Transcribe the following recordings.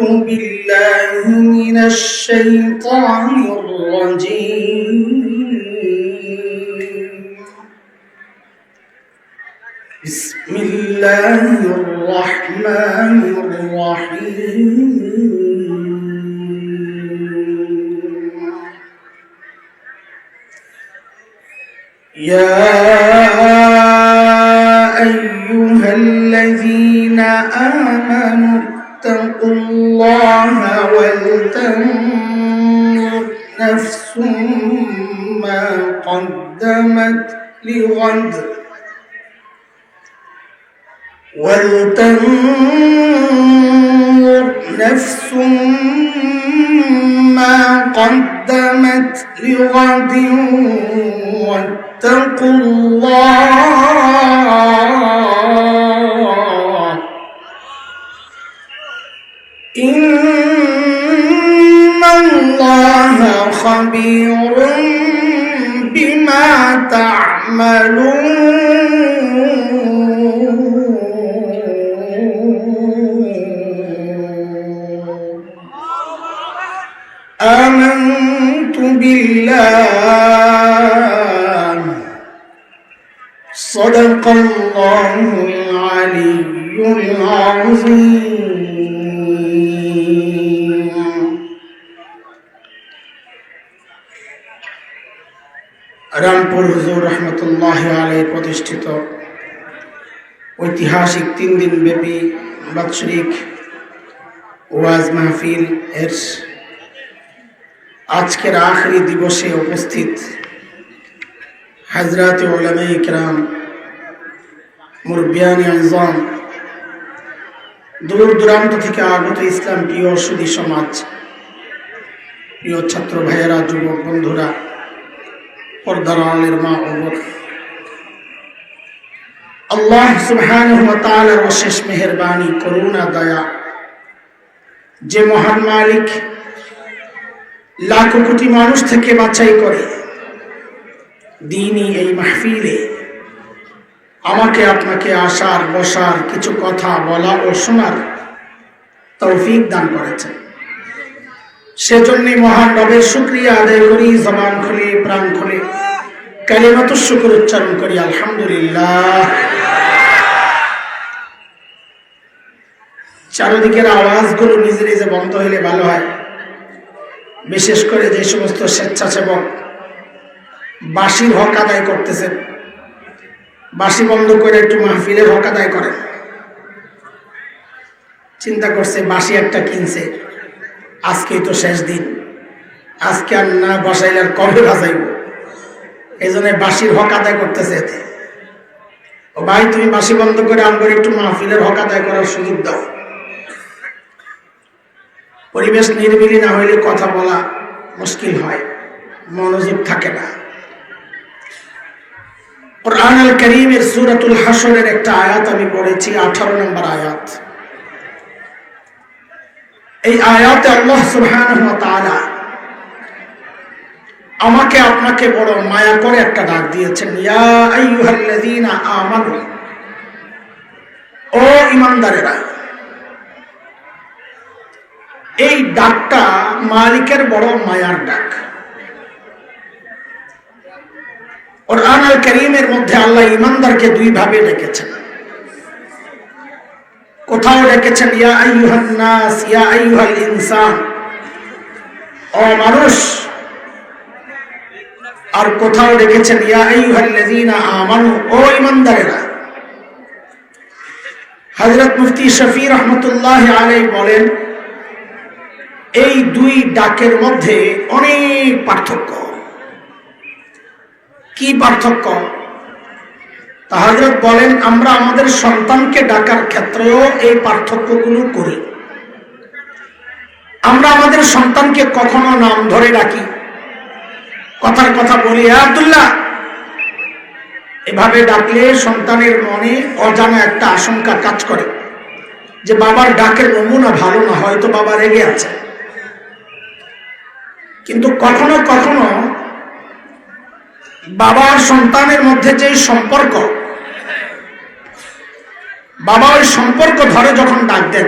بالله من الشيطان الرجيم بسم الله الرحمن الرحيم يا أيها الذين آمنوا اتقوا الله ولتنظر نفس ما قدمت لغد ولتنظر نفس ما قدمت لغد واتقوا الله إن الله خبير بما تعملون آمنت بالله صدق الله العلي العظيم রামপুর হুজুর রহমতুল্লাহ আলাইহি প্রতিষ্ঠিত ঐতিহাসিক 3 দিন ব্যাপী বাৎসরিক ওয়াজ মাহফিল এর আজকের আখেরি দিবসে উপস্থিত হযরত উলামায়ে কিরাম, মুরব্বিয়ানে আযম, দূর দূরান্ত থেকে আগত ইসলাম প্রিয় সুধী সমাজ, প্রিয় ছাত্র ভাইয়েরা, যুবক বন্ধুরা, পর্দার আড়ালের মা ও বোন, আল্লাহ সুবহানাহু ওয়া তাআলার অশেষ মেহেরবানি, করুণা, দয়া, যে মহান মালিক লাখো কোটি মানুষ থেকে বাছাই করে দ্বীনি এই মাহফিলে আমাকে আপনাকে আসার, বসার, কিছু কথা বলা ও শোনার তৌফিক দান করেছেন। সেজন্যই মহান রবের শুকরিয়া আদায় করি, জবান খুলে, প্রাণ খুলে কালিমাতুশ শুকর উচ্চারণ করি, আলহামদুলিল্লাহ। চারিদিকের আওয়াজগুলো নিজে নিজে বন্ধ হলে ভালো হয়, বিশেষ করে যে সমস্ত স্বেচ্ছাসেবক বাঁশির হক আদায় করতেছেন, বাঁশি বন্ধ করে একটু মাহফিলের হক আদায় করেন। চিন্তা করছে বাঁশি একটা কিনছে, আজকেই তো শেষ দিন, আজকে আর না বাসাইলে আর কবে বাজাইব, এই জন্য বাঁশির হক আদায় করতেছে। এতে ও ভাই, তুমি বাঁশি বন্ধ করে আমার একটু মাহফিলের হক আদায় করার সুযোগ দাও। পরিবেশ নিরিবিলি না হইলে কথা বলা মুশকিল হয়, মনোযোগ থাকে না। কুরআন আল কারীমের সূরাতুল হাশরের একটা আয়াত আমি পড়েছি, 18 নম্বর আয়াত। এই আয়াতে আল্লাহ সুবহানাহু ওয়া তাআলা আমাকে আপনাকে বড় মায়া করে একটা ডাক দিয়েছেন, ইয়া আইয়ুহাল্লাযীনা আমানু, ও ঈমানদারেরা। এই ডাকটা মালিকের বড় মায়ার ডাক। কুরআন আল কারীমের মধ্যে আল্লাহ ঈমানদারকে দুই ভাবে ডেকেছেন। কোথাও ডেকেছেন ইয়া আইয়ুহান নাস, ইয়া আইয়ুহাল ইনসান, ও মানুষ, আর কোথাও ডেকেছেন ইয়া আইয়ুহাল্লাযীনা আমানু, ও ঈমানদারেরা। হযরত মুফতি শফি রহমাতুল্লাহি আলাইহি বলেন, এই দুই ডাকের মধ্যে অনেক পার্থক্য। কি পার্থক্য? তা হযরত বলেন, আমরা আমাদের সন্তানকে ডাকার ক্ষেত্রেও এই পার্থক্যগুলো করি। আমরা আমাদের সন্তানকে কখনো নাম ধরে ডাকি, কথার কথা বলি, আব্দুল্লাহ, এভাবে ডাকলে সন্তানের মনে অজানা একটা আশঙ্কা কাজ করে যে বাবার ডাকের নমুনা ভালো না, হয়তো বাবা রেগে আছে। কিন্তু কখনো কখনো বাবার সন্তানের মধ্যে যে সম্পর্ক, বাবা ওই সম্পর্ক ধরে যখন ডাক দেন,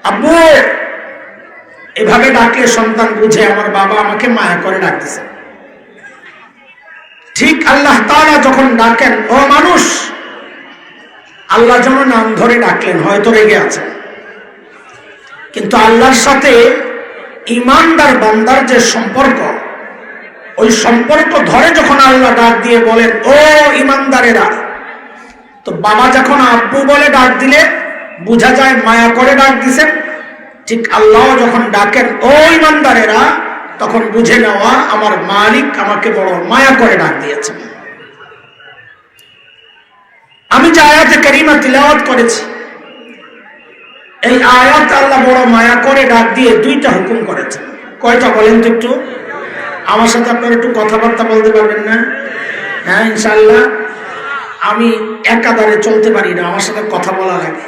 আব্বু, এভাবে ডাকলে সন্তান বুঝে আমার বাবা আমাকে মায়া করে ডাকতেছে। ঠিক আল্লাহ তাআলা যখন ডাকেন, ও মানুষ, আল্লাহ যেন নাম ধরে ডাকলেন, হয়তো রেগে আছেন, কিন্তু আল্লাহর সাথে ইমানদার বান্দার যে সম্পর্ক, ওই সম্পর্ক ধরে যখন আল্লাহ ডাক দিয়ে বলেন ও ইমানদারেরা, তো বাবা যখন আব্বু বলে ডাক দিলে বোঝা যায় মায়া করে ডাক দিছেন। ঠিক আল্লাহ যখন ডাকেন ও ইমানদারেরা, তখন বুঝে নেওয়া আমার মালিক আমাকে বড় মায়া করে ডাক দিয়েছেন। আমি যে আয়াতে কারিমা তিলাওয়াত করেছি, এই আয়াত আল্লাহ বড় মায়া করে ডাক দিয়ে দুইটা হুকুম করেছেন। কয়টা বলেন তো একটু? আমার সাথে আপনারা একটু কথাবার্তা বলতে পারবেন না? হ্যাঁ, ইনশাআল্লাহ। আমি একাধারে চলতে পারি না, আমার সাথে কথা বলা লাগে।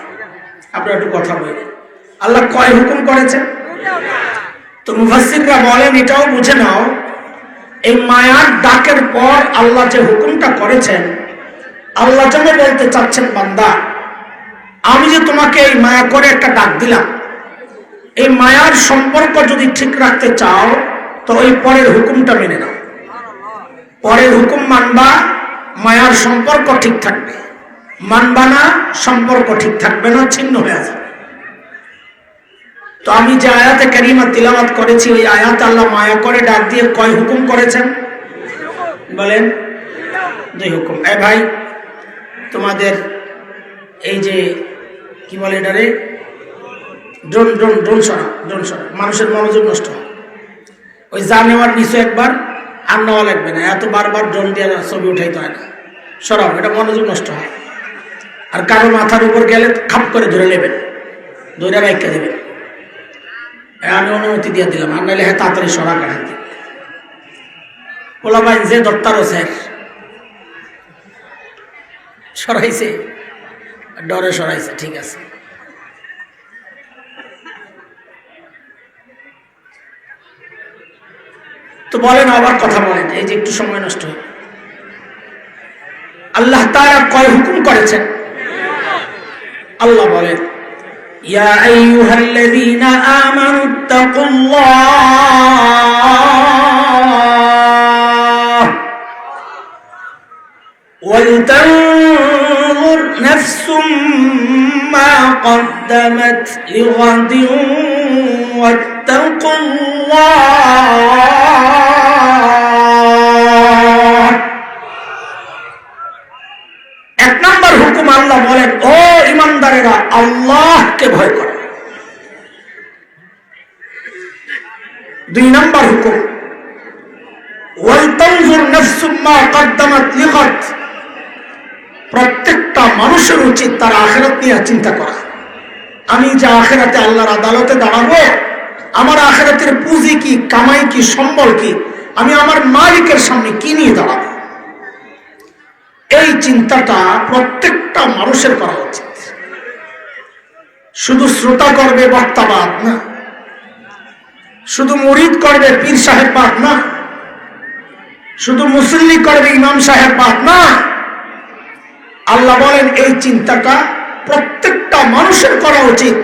আপনারা একটু কথা বলেন। আল্লাহ কয় হুকুম করেছেন? তো মুফাসসিররা বলেন, এটাও বুঝে নাও, এই মায়ার ডাকের পর আল্লাহ যে হুকুমটা করেছেন, আল্লাহ যেন বলতে চাচ্ছেন, বান্দা, আমি যে তোমাকে এই মায়া করে একটা ডাক দিলাম, এই মায়ার সম্পর্ক যদি ঠিক রাখতে চাও তো ওই পরের হুকুমটা মেনে নাও। পরের হুকুম মানবা, মায়ার সম্পর্ক ঠিক থাকবে। মানবা না, সম্পর্ক ঠিক থাকবে না, ছিন্ন হয়ে যাবে। তো আমি যে আয়াতে কারিমা তিলাওয়াত করেছি, ওই আয়াতে আল্লাহ মায়া করে ডাক দিয়ে কয় হুকুম করেছেন বলেন? দুই হুকুম। এ ভাই, তোমাদের এই যে কি বলে এটারে, ড্রোন ড্রোন ড্রোন সরা, ড্রোন সরা, মানুষের মনোযোগ নষ্ট হয়। ওই যা নেওয়ার নিচে একবার আর নেওয়া লাগবে না, এত বারবার ড্রোন দিয়ে ছবি উঠাইতে হয় না। সরাও, এটা মনোযোগ নষ্ট হয়। আর কারো মাথার উপর গেলে খাপ করে ধরে নেবেন, ধরে রাইখা দেবেন। আমি অনুমতি দিয়ে দিলাম, আর নাহলে হ্যাঁ তাড়াতাড়ি সরা কাটান দিন। পোলাপাইন যে দত্তারও স্যার সরাইছে, ডরে সরাইছে, ঠিক আছে। তো বলেন, আবার কথা বলেন, এই যে একটু সময় নষ্ট হয়। আল্লাহ তাআলা কয় হুকুম করেছেন? আল্লাহ বলেন, ইয়া আইয়ুহাল্লাযীনা আমানুত্তাকুল্লাহ ওয়ালতানজুর নাফসুম মা কদ্দামাত লিগাদিন ওয়াত্তাকুল্লাহ। এক নম্বর হুকুম আল্লাহ বলেন, ও ইমানদারেরা, আল্লাহকে ভয় করো। দুই নম্বর হুকুম, ওয়ালতানজুর নাফসুম মা কদ্দামাত লিগাদ। প্রত্যেকটা মানুষের উচিত তার আখিরাত নিয়ে চিন্তা করা। আমি যে আখিরাতে আল্লাহর আদালতে দাঁড়াবো, আমার আখিরাতের পুঁজি কি, কামাই কি, সম্বল কি, আমি আমার মালিকের সামনে কি নিয়ে দাঁড়াবো, এই চিন্তাটা প্রত্যেকটা মানুষের করা উচিত। শুধু শ্রোতা করবে বক্তাবাদ না, শুধু মুরিদ করবে পীর সাহেব বাদ না, শুধু মুসল্লি করবে ইমাম সাহেব বাদ না। আল্লাহ বলেন, এই চিন্তাটা প্রত্যেকটা মানুষের করা উচিত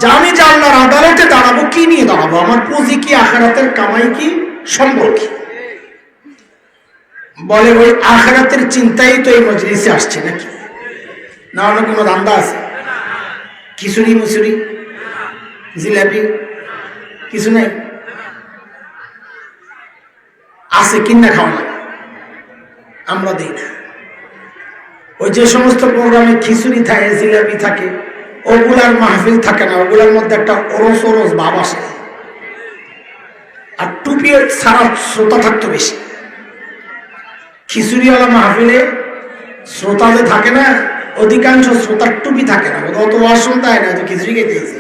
যে আমি যে আল্লাহর আদালতে দাঁড়াবো, কি নিয়ে দাঁড়াবো, আমার পুঁজি কি, আখিরাতের কামাই কি, সম্বল কি। বলে, ওই আখিরাতের চিন্তাই তো এই মজলিসে আসছে নাকি? না অন্য কোনো ধান্দা আছে? খিচুড়ি মুচুড়ি জিলাপি কিছু নাই? আছে, কিনা খাওয়া লাগে, আমরা দিই না। ওই যে সমস্ত প্রোগ্রামে খিচুড়ি থাকে, জিলাপি থাকে, ওগুলার মাহফিল থাকে না। ওগুলার মধ্যে একটা ওরস ওরস ভাব আসে, আর টুপি ছাড়া শ্রোতা থাকতো বেশি। খিচুড়িওয়ালা মাহফিলে শ্রোতা যে থাকে না, অধিকাংশ শ্রোতার টুপি থাকে না, অত ওয়াজ শুনতে হয় না, তো খিচুড়ি খেতেছে।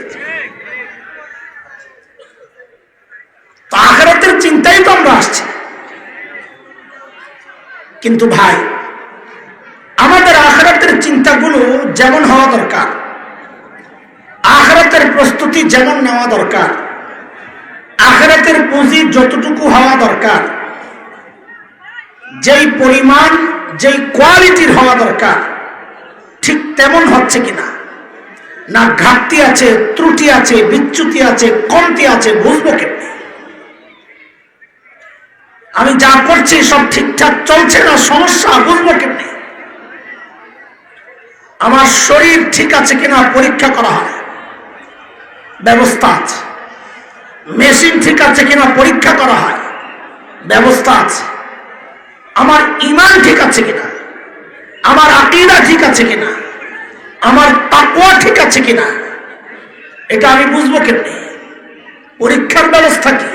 তো আখিরাতের চিন্তাই তো আমরা আসছি। কিন্তু ভাই, আমাদের আখিরাতের চিন্তাগুলো যেমন হওয়া দরকার, আখিরাতের প্রস্তুতি যেমন নেওয়া দরকার, আখিরাতের পুঁজি যতটুকু হওয়া দরকার, যেই পরিমাণ, যেই কোয়ালিটির হওয়া দরকার, ঠিক তেমন হচ্ছে কিনা। না ঘাটতি আছে, ত্রুটি আছে, বিচ্যুতি আছে, কমতি আছে, বুঝবো কেমনি? আমি যা করছি সব ঠিকঠাক চলছে না, সমস্যা বুঝবো কেমনি? আমার শরীর ঠিক আছে কিনা পরীক্ষা করা হয়, ব্যবস্থা আছে। মেশিন ঠিক আছে কিনা পরীক্ষা করা হয়, ব্যবস্থা আছে। আমার ঈমান ঠিক আছে কিনা, আমার আকীদা ঠিক আছে কিনা, আমার তাকওয়া ঠিক আছে কিনা, এটা আমি বুঝবো কেমনে? পরীক্ষার ব্যবস্থা কি?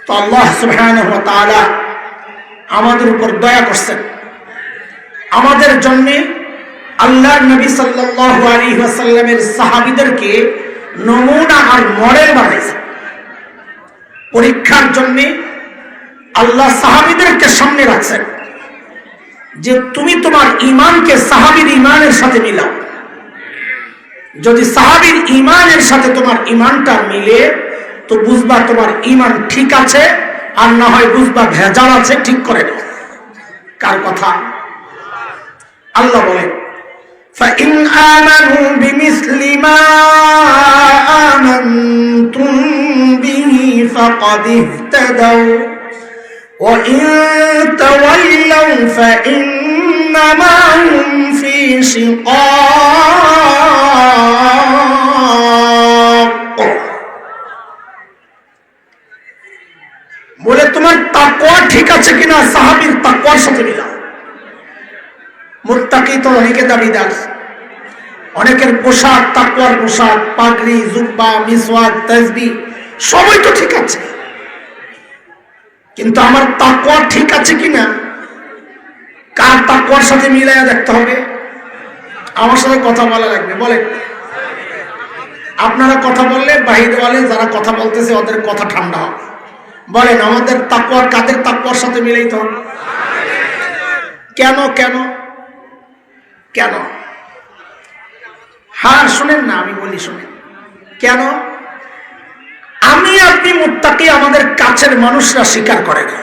তো আল্লাহ সুবহানাহু ওয়া তাআলা আমাদের উপর দয়া করছেন, আমাদের জন্য আল্লাহর নবী সাল্লাল্লাহু আলাইহি ওয়াসাল্লামের সাহাবীদেরকে নমুনা আর মডেল বানাইছেন। পরীক্ষার জন্য আল্লাহ সাহাবীদেরকে সামনে রাখছেন যে তুমি তোমার ঈমানকে সাহাবীর ঈমানের সাথে মিলাও। যদি সাহাবীর ঈমানের সাথে তোমার ঈমানটা মিলে তো বুঝবা তোমার ঈমান ঠিক আছে, আর না হয় বুঝবা ভেজাল আছে, ঠিক করে নাও। কার কথা? আল্লাহ বলেন فَإِنْ آمَنُوا بِمِثْلِ مَا آمَنْتُمْ بِهِ فَقَدِ اهْتَدَوْا وَإِنْ تَوَلَّوْا فَإِنَّمَا هُمْ فِي شِقَاقٍ। বলে তোমার তাকওয়া ঠিক আছে কিনা সাহাবীর তাকওয়ার সাথে মিলাও। মুত্তাকি তো অনেকে দাবিদার, অনেকের পোশাক তাকওয়ার পোশাক, পাগড়ি, জুব্বা, মিসওয়াক, তাসবিহ সবই তো ঠিক আছে, কিন্তু আমার তাকওয়া ঠিক আছে কিনা কার তাকওয়ার সাথে মিলাইয়া দেখতে হবে। আমার সাথে কথা বলা লাগবে। বলেন, আপনারা কথা বললে বাহির ওয়ালে যারা কথা বলতেছে ওদের কথা ঠান্ডা হবে। বলেন, আমাদের তাকওয়ার কাদের তাকওয়ার সাথে মিলাইতে হবে? কেন কেন কেন? হ্যাঁ শুনেন না, আমি বলি শুনেন কেন। আমি আপনি মুত্তাকি আমাদের কাছের মানুষরা স্বীকার করে না।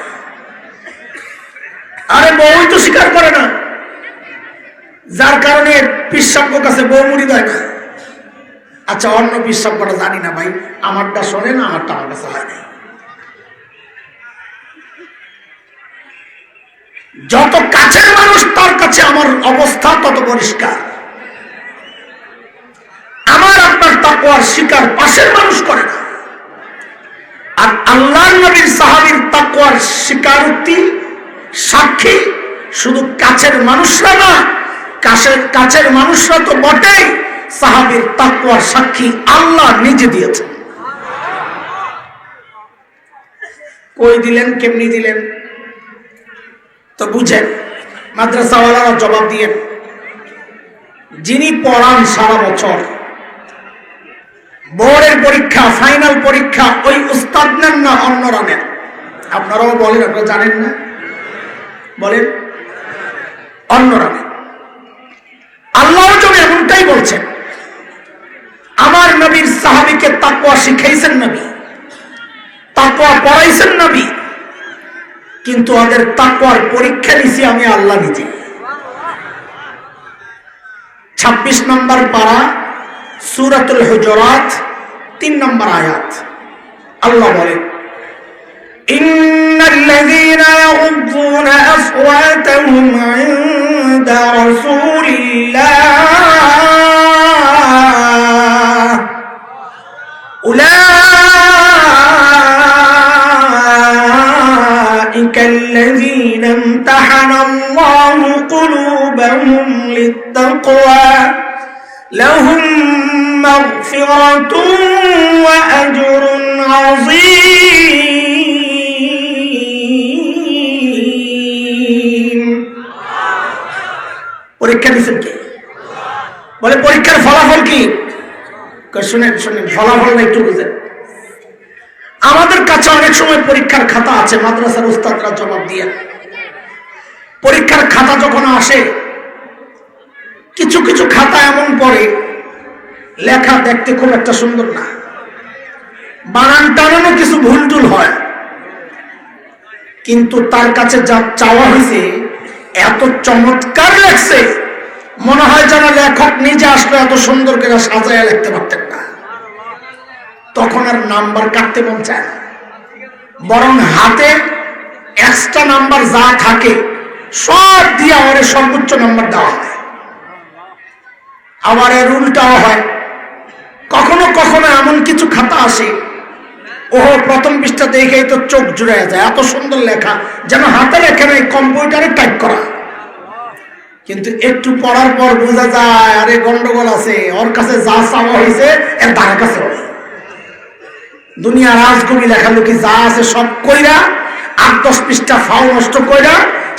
আরে বউ তো স্বীকার করে না, যার কারণে পিসাব্যর কাছে বউ মুড়ি দেয় না। আচ্ছা, অন্য পিসাব্যটা জানি না ভাই, আমারটা শোনে না, আমারটা আমার কাছে হয় না। যত কাছের মানুষ তার কাছে আমার অবস্থা তত পরিষ্কার। আমার আপনার তাকওয়ার স্বীকার পাশের মানুষ করে না। আর আল্লাহর নবীর সাহাবীর তাকওয়ার স্বীকারোক্তি সাক্ষী শুধু কাছের মানুষরা না, কাছের মানুষরা তো বটেই, সাহাবীর তাকওয়ার সাক্ষী আল্লাহ নিজে দিয়েছেন। কই দিলেন, কেমনি দিলেন তো বুঝেন। মাদ্রাসাওয়ালারা জবাব দিয়ে, যিনি পড়ান সারা বছর, বোর্ডের পরীক্ষা, ফাইনাল পরীক্ষা ওই উস্তাদ নেন না অন্যরা নেন? আপনারাও বলেন, আপনারা জানেন না? বলেন, অন্যরা নেন। আল্লাহ যেন এমনটাই বলছেন। আমার নবীর সাহাবীকে তাকওয়া শিখাইছেন নবী, তাকওয়া পড়াইছেন নবী, কিন্তু ওদের তাকওয়ার পরীক্ষা নিছি আমি আল্লাহ নিজে। 26 নম্বর পারা, সূরাতুল হুজুরাত, 3 নম্বর আয়াত। আল্লাহ বলেন, ইন্নাল্লাযীনা ইয়াগুদ্দুনা আসওয়াতাহুম ইনদা রাসূলিল্লাহ উলাইকা আল্লাযীনা ইমতাহানা আল্লাহু কুলুবাহুম লিত-তাকওয়া لهم مغفرة وأجر عظيم। পরীক্ষা দিচ্ছেন কি? বলে পরীক্ষার ফলাফল কি? শুনেন শুনেন, ফলাফল একটু বুঝেন। আমাদের কাছে অনেক সময় পরীক্ষার খাতা আছে, মাদ্রাসার উস্তাদরা জবাব দিয়ে। পরীক্ষার খাতা যখন আসে, কিছু কিছু খাতা এমন পড়ে লেখা দেখতে খুব একটা সুন্দর না, বানান টানানো কিছু ভুল টুল হয়, কিন্তু তার কাছে যা চাওয়া হয়েছে এত চমৎকার লাগছে মনে হয় যেন লেখক নিজে আসলে এত সুন্দর করে সাজায় লিখতে পারতেন না। তখন আর নাম্বার কাটতে মন চায় না, বরং হাতে এক্সট্রা নাম্বার যা থাকে সব দিয়ে আমার সর্বোচ্চ নাম্বার দেওয়া হয়। আবার এর উল্টাও হয়, কখনো কখনো এমন কিছু খাতা আসে, ওহো প্রথম পৃষ্ঠা দেখেই তো চোখ জুড়ে যায়, এত সুন্দর লেখা, যেন হাতে লেখা নেই, কম্পিউটারে টাইপ করা। কিন্তু একটু পড়ার পর বোঝা যায় আরে গন্ডগোল আছে, ওর কাছে যা চাওয়া হয়েছে এর তার কাছে দুনিয়া রাজকবি লেখালেখি যা আছে সব কইরা 8-10 পৃষ্ঠা ফাও নষ্ট কইরা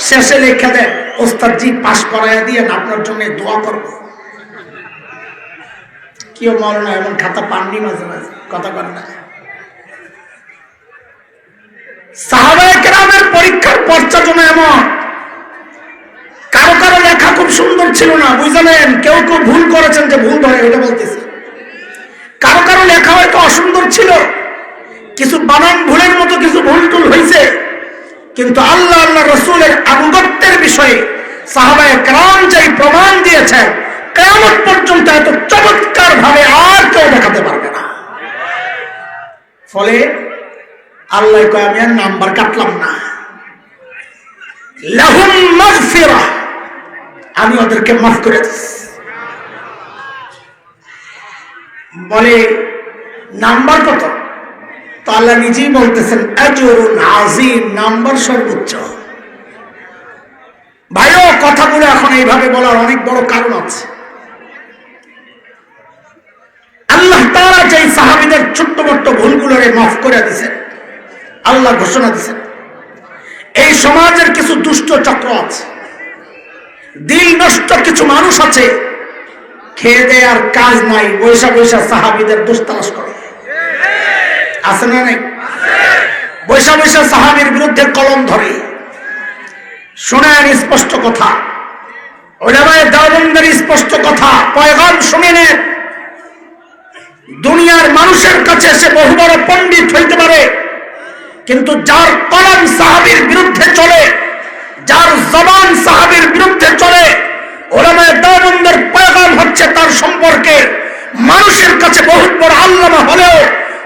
শেষে লেখা দেয় ওস্তাদ জি পাস করাইয়া দিয়ে আপনার জন্য দোয়া করব। কেউ মরনা এমন খাতা পাননি মাঝে মাঝে, কথা বল না। সাহাবায়ে কেরামের পরীক্ষার পর্চা জন্য এমন, কারো কারো লেখা খুব সুন্দর ছিল না, বুঝলেন, কেউ কেউ ভুল করেছেন যে ভুল ধরে ওটা বলতেছে। কারো কারো লেখা হয়তো অসুন্দর ছিল, কিছু বানান ভুলের মতো কিছু ভুল টুল হয়েছে, কিন্তু আল্লাহ আল্লাহ রসুলের আনুগত্যের বিষয়ে সাহাবায়ে কেরাম যেই প্রমাণ দিয়েছেন, কিয়ামত পর্যন্ত এত চমৎকার ভাবে আর কেউ দেখাতে পারবে না। ফলে আল্লাহ কয় আমি আর নাম্বার কাটলাম না, লাহুম মাগফিরাহ, আমি ওদেরকে মাফ করে দিচ্ছি। বলে নাম্বার কত? তো আল্লাহ নিজেই বলতেছেন আজরুন আযীম, নাম্বার সর্বোচ্চ। ভাইও কথাগুলো এখন এইভাবে বলার অনেক বড় কারণ আছে। আল্লাহ তাআলা যেই সাহাবীদের ছোট্ট ছোট্ট ভুলগুলোরে মাফ করে দিয়েছেন, আল্লাহ ঘোষণা দিয়েছেন এই সমাজের কিছু দুষ্ট চক্র আছে, দিল নষ্ট কিছু মানুষ আছে, খেয়ে দেয় আর কাজ নাই, বৈশা বৈশা সাহাবীদের দোষ তালাশ করে। আছে না নাই? বৈশা বৈশা সাহাবীর বিরুদ্ধে কলম ধরে। শোনেন স্পষ্ট কথা, উলামায়ে দেওবন্দের স্পষ্ট কথা, পয়গাম শুনে নেন। দুনিয়ার মানুষের কাছে সে বহু বড় পণ্ডিত হইতে পারে, কিন্তু যার কলম সাহাবীর বিরুদ্ধে চলে, যার জবান সাহাবীর বিরুদ্ধে চলে, উলামায়ে দেওবন্দের পয়গাম হচ্ছে তার সম্পর্কে মানুষের কাছে বহুত বড় আল্লামা হলেও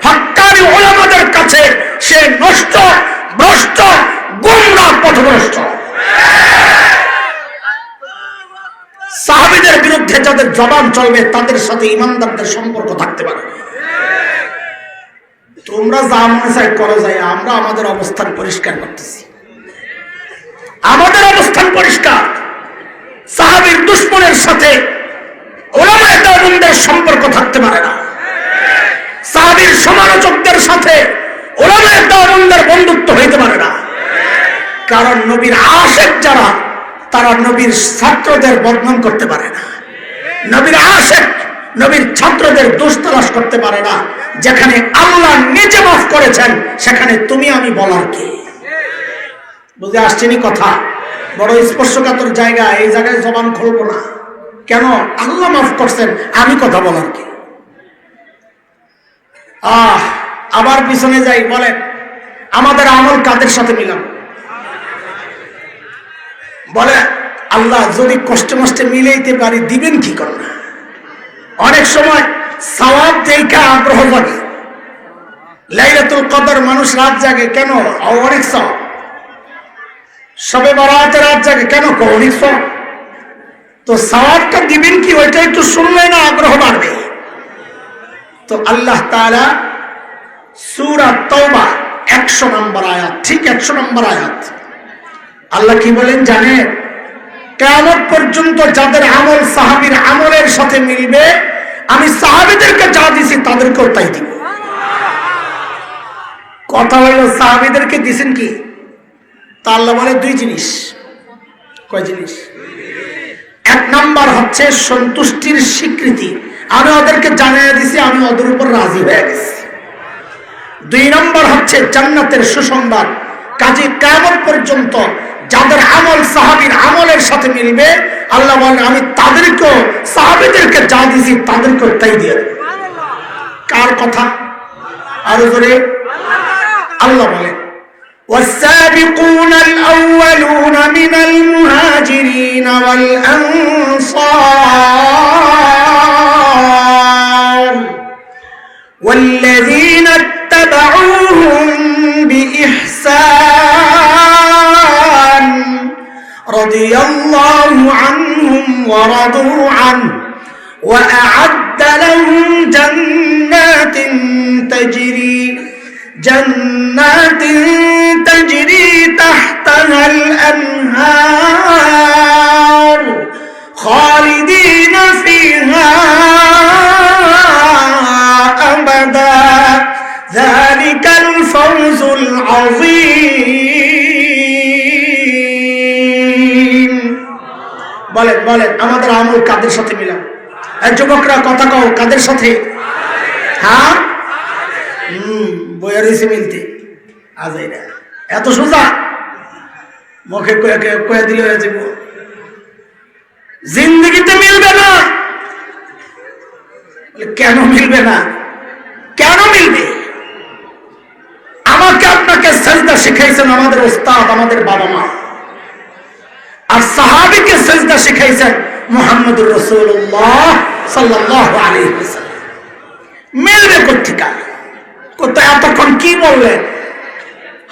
হক্কানি উলামাদের কাছে সে নষ্ট, ভ্রষ্ট, গোমরাহ, পথভ্রষ্ট। সাহাবীদের বিরুদ্ধে যাদের জবান চলবে তাদের সাথে ইমানদারদের সম্পর্ক থাকতে পারে। তোমরা যা মনে চাই করো যাই, আমরা আমাদের অবস্থান পরিষ্কার করতেছি, আমাদের অবস্থান পরিষ্কার। সাহাবীর দুশমনের সাথে উলামায়ে দেওবন্দের সম্পর্ক থাকতে পারে না, সাহাবীর সমালোচকদের সাথে উলামায়ে দেওবন্দের বন্ধুত্ব হইতে পারে না। কারণ নবীর আশিক যারা, তারা নবীর ছাত্রদের বদনাম করতে পারে না, নবীর আশিক নবীর ছাত্রদের দোষ তালাশ করতে পারে না। যেখানে আল্লাহ নিজে মাফ করেছেন সেখানে তুমি আমি বলার কি? বুঝে আসছেনি কথা? বড় স্পর্শকাতর জায়গা, এই জায়গায় জবান খুলবো না। কেন? আল্লাহ মাফ করছেন, আমি কথা বলার কি? আবার পিছনে যাই, বলেন আমাদের আমল কাদের সাথে মিলাম? বলে আল্লাহ যদি কষ্টে মষ্টে মিলাইতে পারি দিবেন কি করে না? অনেক সময় সওয়াব দেখে আগ্রহ লাগে। লাইলাতুল কদর মানুষ রাত জাগে কেন? অনেক সওয়াব। শবে বরাতে রাত জাগে কেন? অনেক সওয়াব। তো সওয়াবটা দিবেন কি ওইটা একটু শুনলে না আগ্রহ বাড়বে। তো আল্লাহ তাআলা সূরা তাওবা 100 নম্বর আয়াত, ঠিক 100 নম্বর আয়াত, আল্লাহ কি বলেন জানেন? কিয়ামত পর্যন্ত যাদের আমল সাহাবীর আমলের সাথে মিলবে, আমি সাহাবীদেরকে যা দিছি তাদেরকেও তাই দিব। কথা হলো সাহাবীদেরকে দিছেন কি? তা আল্লাহ বলে দুই জিনিস। কয় জিনিস? এক নাম্বার হচ্ছে সন্তুষ্টির স্বীকৃতি, আমি ওদেরকে জানিয়ে দিছি আমি ওদের উপর রাজি হয়ে গেছি। দুই নম্বর হচ্ছে জান্নাতের সুসংবাদ। কাজে কিয়ামত পর্যন্ত যাদের আমল সাহাবীর আমলের সাথে মিলবে, আল্লাহ বলেন আমি তাদেরকেও সাহাবীদেরকে যা দিছি তাদেরকেও তাই দিয়ে দেব। কার কথা? আরো জোরে আল্লাহ বলেন। والسابقون الأولون من المهاجرين والأنصار والذين اتبعوهم بإحسان رضي الله عنهم ورضوا عنه وأعد لهم جنات تجري تحتها الأنهار خالدين فيها أبدا ذلك الفوز العظيم বলেন বলেন আমাদের আমল কাদের সাথে মিলাম যুবকরা কথা কও কাদের সাথে হ্যাঁ বইয়ের এসে মিলতে আজাই না এত সোজা মুখে কয়ে দিলে হয়ে যাব জিন্দগিতে মিলবে না কেন মিলবে না কেন মিলবে আমাকে আপনাকে সেজদা শিখাইছেন আমাদের ওস্তাদ আমাদের বাবা মা আর সাহাবীকে সেজদা শিখাইছেন মুহাম্মদুর রাসূলুল্লাহ সাল্লাল্লাহু আলাইহি ওয়াসাল্লাম মিলবে কোথেকে কোথায় এতক্ষণ কি বললেন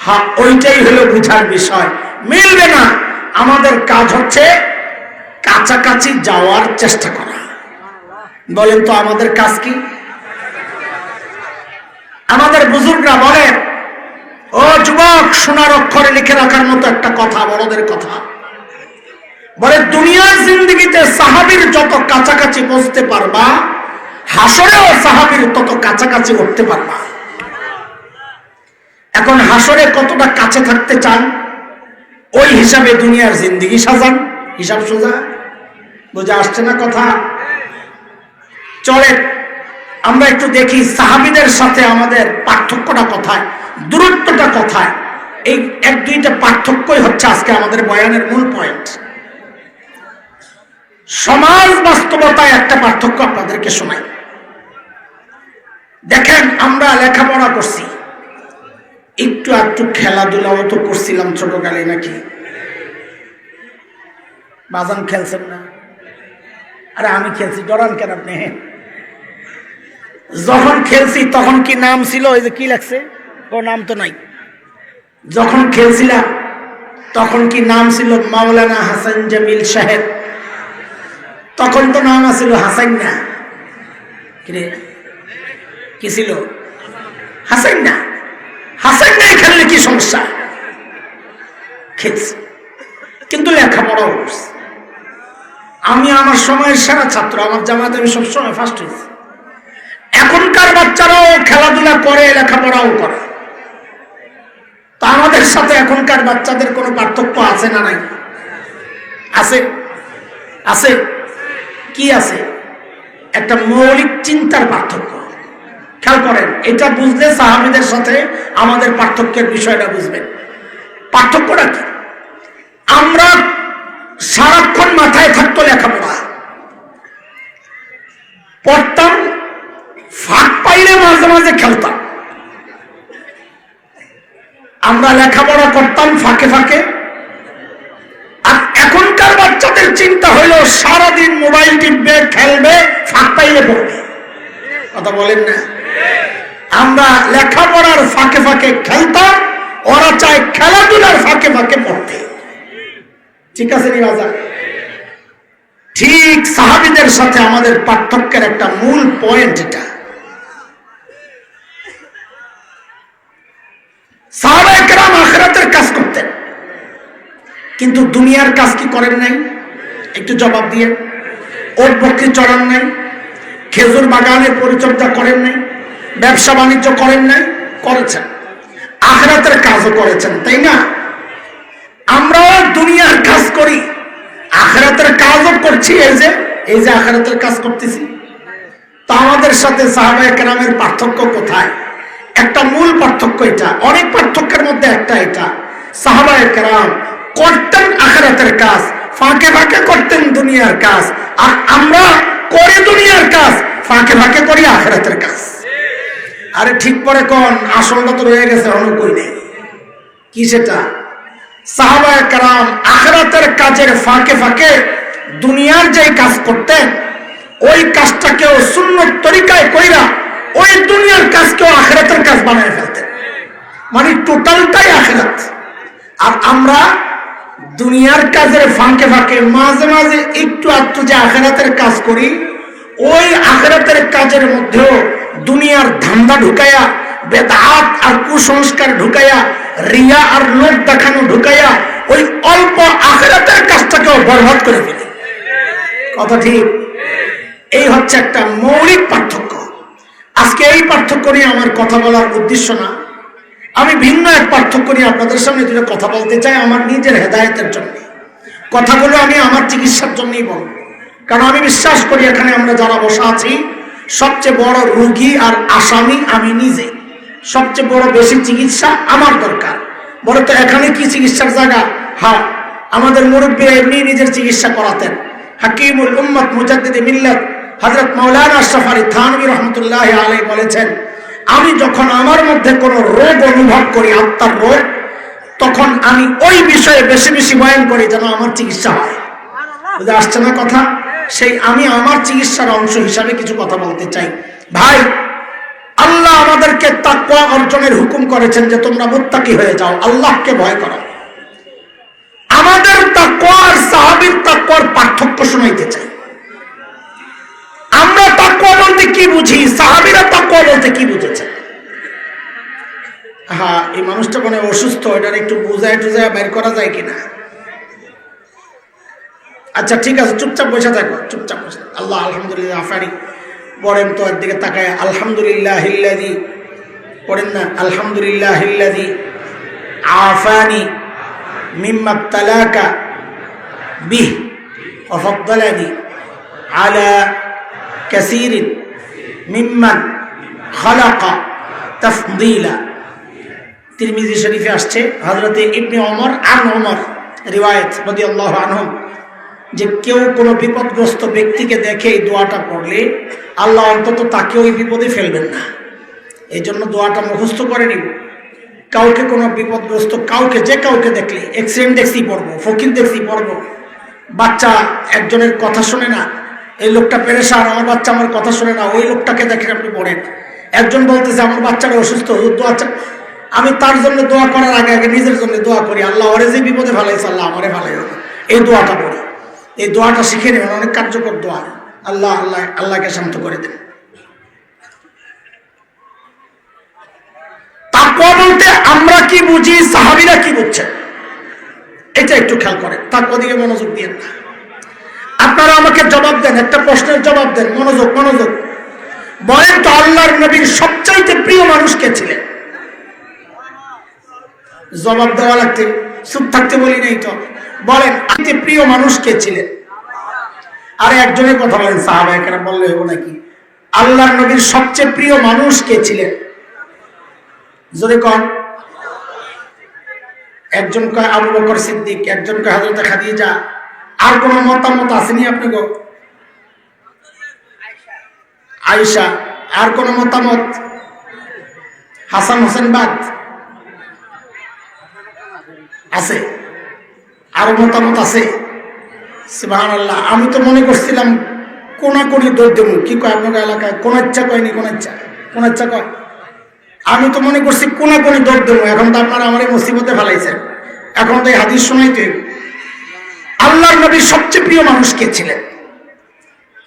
হ্যাঁ ওইটাই হলো বুঝার বিষয় মিলবে না আমাদের কাজ হচ্ছে কাছাকাছি যাওয়ার চেষ্টা করা বলেন তো আমাদের কাজ কি আমাদের বুজুর্গরা বলেন ও যুবক সোনার অক্ষরে লিখে রাখার মতো একটা কথা বড়দের কথা বলে দুনিয়ার জিন্দেগিতে সাহাবীর যত কাছাকাছি পৌঁছতে পারবা হাসরেও সাহাবীর তত কাছাকাছি উঠতে পারবা এখন হাসরে কতটা কাছে থাকতে চান ওই হিসাবে দুনিয়ার জিন্দেগি সাজান হিসাব সোজা বুঝে আসছে না কথা চলে আমরা একটু দেখি সাহাবীদের সাথে আমাদের পার্থক্যটা কোথায় দূরত্বটা কোথায় এই এক দুইটা পার্থক্যই হচ্ছে আজকে আমাদের বয়ানের মূল পয়েন্ট সমাজ বাস্তবতায় একটা পার্থক্য আপনাদেরকে শোনাই দেখেন আমরা লেখাপড়া করছি একটু খেলাধুলাও তো করছিলাম ছোটকালে নাকি বাজান খেলছেন না আরে আমি খেলছি ডরান কেন আপনি যখন খেলছি তখন কি নাম ছিল ওই যে কি লাগছে ও নাম তো নাই যখন খেলছিলাম তখন কি নাম ছিল মাওলানা হাসান জামিল সাহেব তখন তো নাম ছিল হাসান না কি ছিল হাসান না হাসান না খেললে কি সমস্যা খেলছি কিন্তু লেখাপড়াও করছি আমি আমার সময়ের সেরা ছাত্র আমার জামাতে আমি সবসময় ফার্স্ট হয়েছি এখনকার বাচ্চারাও খেলাধুলা করে লেখাপড়াও করে তা আমাদের সাথে এখনকার বাচ্চাদের কোনো পার্থক্য আছে না নাই আছে আছে কি আছে একটা মৌলিক চিন্তার পার্থক্য খেয়াল করেন এটা বুঝলে সাহাবীদের সাথে আমাদের পার্থক্যের বিষয়টা বুঝবেন পার্থক্যটা কি আমরা সারাক্ষণ মাথায় থাকতো লেখাপড়া পড়তাম ফাঁক পাইলে মাঝে মাঝে খেলতাম আমরা লেখাপড়া করতাম ফাঁকে ফাঁকে আর এখনকার বাচ্চাদের চিন্তা হইল সারাদিন মোবাইল টিপবে খেলবে ফাঁক পাইলে পড়বে কথা বলেন না আমরা লেখাপড়ার ফাঁকে ফাঁকে খেলতাম ওরা চায় খেলাধুলার ফাঁকে ফাঁকে পড়তে ঠিক আছে নি বাজার ঠিক সাহাবীদের সাথে আমাদের পার্থক্যের একটা মূল পয়েন্ট এটা সাহাবায়ে কেরাম আখিরাতের কাজ করতেন কিন্তু দুনিয়ার কাজ কি করেন নাই একটু জবাব দিয়ে ওট বকরি চড়ান নাই খেজুর বাগানের পরিচর্যা করেন নাই ব্যবসা বাণিজ্য করেন নাই করেছেন আখিরাতের কাজও করেছেন তাই না আমরাও দুনিয়ার কাজ করি আখিরাতের কাজও করছি এই যে আখিরাতের কাজ করতেছি তো আমাদের সাথে সাহাবায়ে কেরামের পার্থক্য কোথায় একটা মূল পার্থক্য এটা অনেক পার্থক্যের মধ্যে একটা এটা সাহাবায়ে কেরাম করতেন আখিরাতের কাজ ফাঁকে ফাঁকে করতেন দুনিয়ার কাজ আর আমরা করে দুনিয়ার কাজ ফাঁকে ফাঁকে করি আখিরাতের কাজ আরে ঠিক পরে কোন আসলটা তো রয়ে গেছে অন্য কই নেই কি সেটা? সাহাবায়ে কেরাম আখিরাতের কাজের ফাঁকে ফাঁকে দুনিয়ার যে কাজ করতেন, ওই কাজটাকেও সুন্নত তরিকায় কইরা ওই দুনিয়ার কাজকেও আখিরাতের কাজ বানায় ফেলতেন, মানে টোটালটাই আখিরাত। আর আমরা দুনিয়ার কাজের ফাঁকে ফাঁকে মাঝে মাঝে একটু আধটু যে আখিরাতের কাজ করি, ওই আখিরাতের কাজের মধ্যেও দুনিয়ার ধান্দা ঢুকাইয়া, বেদাত আর কুসংস্কার ঢুকাইয়া, রিয়া আর লোক দেখানো ঢুকাইয়া ওই অল্প আখিরাতের কাজটাকেও বরবাদ করে ফেলি। কথা ঠিক? এই হচ্ছে একটা মৌলিক পার্থক্য। আজকে এই পার্থক্য নিয়ে আমার কথা বলার উদ্দেশ্য না, আমি ভিন্ন এক পার্থক্য নিয়ে আপনাদের সামনে দুটো কথা বলতে চাই, আমার নিজের হেদায়েতের জন্য। কথাগুলো আমি আমার চিকিৎসার জন্যই বলব, কারণ আমি বিশ্বাস করি এখানে আমরা যারা বসা আছি সবচেয়ে বড় রোগী আর আসামি আমি নিজে। সবচেয়ে বড় বেশি চিকিৎসা আমার দরকার। বড় তো এখানে কি চিকিৎসার জায়গা? হ্যাঁ, আমাদের মুরব্বী এমনি নিজের চিকিৎসা করাতেন। হাকিমুল উম্মত মুজাদ্দিদ মিল্লাত হযরত মাওলানা আশরাফ আলী থানভী রহমতুল্লাহ আলাইহি বলেছেন, আমি যখন আমার মধ্যে কোনো রোগ অনুভব করি, আত্মার রোগ, তখন আমি ওই বিষয়ে বেশি বেশি বয়ান করি যেন আমার চিকিৎসা হয়। বুঝে আসছে না কথা? সেই আমি আমার চিকিৎসার অংশ হিসাবে কিছু কথা বলতে চাই। ভাই, আল্লাহ আমাদেরকে তাকওয়া অর্জনের হুকুম করেছেন যে তোমরা মুত্তাকি হয়ে যাও, আল্লাহকে ভয় করো। আমাদের তাকওয়া আর সাহাবীর তাকওয়ার পার্থক্য শোনাইতে চাই। আমরা তাকওয়া বলতে কি বুঝি, সাহাবীরা তাকওয়া বলতে কি বুঝেছে? হ্যাঁ, এই মানুষটা মানে অসুস্থ, এটার একটু বুঝায় টুজায় বের করা যায় কিনা? আচ্ছা ঠিক আছে, চুপচাপ বসে থাকো, চুপচাপ বসে। আল্লাহ আলহামদুলিল্লাহ আফারি পড়েন তো, এর দিকে তাকায়। আলহামদুলিল্লাহিল্লাযী পড়েন না, আলহামদুলিল্লাহিল্লাযী আফানি মিম্মা ইবতালাকা বিহ ওয়া ফাদ্দালানি আলা কাসীরিন মিম্মান খালাকা তাফদীলা। তিরমিজি শরীফে আসছে হযরতে ইবনে ওমর আন ওমর রিওয়ায়াত রাদিয়াল্লাহু আনহু, যে কেউ কোনো বিপদগ্রস্ত ব্যক্তিকে দেখে এই দোয়াটা পড়লে আল্লাহ অন্তত তাকে ওই বিপদে ফেলবেন না। এই জন্য দোয়াটা মুখস্থ করে নিব। কাউকে কোনো বিপদগ্রস্ত কাউকে, যে কাউকে দেখলে, অ্যাক্সিডেন্ট দেখছি পড়বো, ফকির দেখছি পড়বো, বাচ্চা একজনের কথা শোনে না, এই লোকটা পেরেশান, আমার বাচ্চা আমার কথা শোনে না, ওই লোকটাকে দেখে আপনি পড়েন। একজন বলতেছে আমার বাচ্চাটা অসুস্থ, দোয়া, আমি তার জন্য দোয়া করার আগে আগে নিজের জন্য দোয়া করি, আল্লাহ ওরে যে বিপদে ফেলাইছে আল্লাহ আমারে ফেলাই হবে, এই দোয়াটা পড়ি। এই দোয়াটা শিখে নেবেন, অনেক কার্যকর দোয়া। আল্লাহ আল্লাহ আল্লাহকে শান্ত করে দেন। তাকওয়া বলতে আমরা কি বুঝি, সাহাবীরা কি বুঝছেন, এটা একটু খেয়াল করেন। তাকওয়া দিকে মনোযোগ দিয়েন না। আপনারা আমাকে জবাব দেন, একটা প্রশ্নের জবাব দেন, মনোযোগ মনোযোগ। বলেন তো আল্লাহর নবীর সবচাইতে প্রিয় মানুষ কে ছিলেন? জবাব দেওয়া লাগতে, চুপ থাকতে বলি নাই তো। বলেন প্রিয় মানুষ কে ছিলেন? আরে একজনের কথা বলেন, সাহাবায়ে কেরাম বললে হবো নাকি? আল্লাহর নবীর সবচেয়ে প্রিয় মানুষ কে ছিলেন? জোরে কন। একজন কয় আবু বকর সিদ্দিক, একজন কয় হযরত খাদিজা। আর কোন মতামত আসেনি আপনি গো? আয়েশা। আর কোন মতামত? হাসান হোসেন বাদ আছে? আরো মতামত আছে? সুবহানাল্লাহ। আমি তো মনে করছিলাম কোনাকুনি দৌড় দেবো। কি কয় আপনার এলাকায়? কোন ইচ্ছা কয়নি? কোন ইচ্ছা, কোন ইচ্ছা কয়? আমি তো মনে করছি কোনাকুনি দৌড় দেবো। এখন তো আপনারা আমার মুসিবতে ফেলাইছেন। এখন তো এই হাদিস শোনাইতে। আল্লাহর নবীর সবচেয়ে প্রিয় মানুষ কে ছিলেন?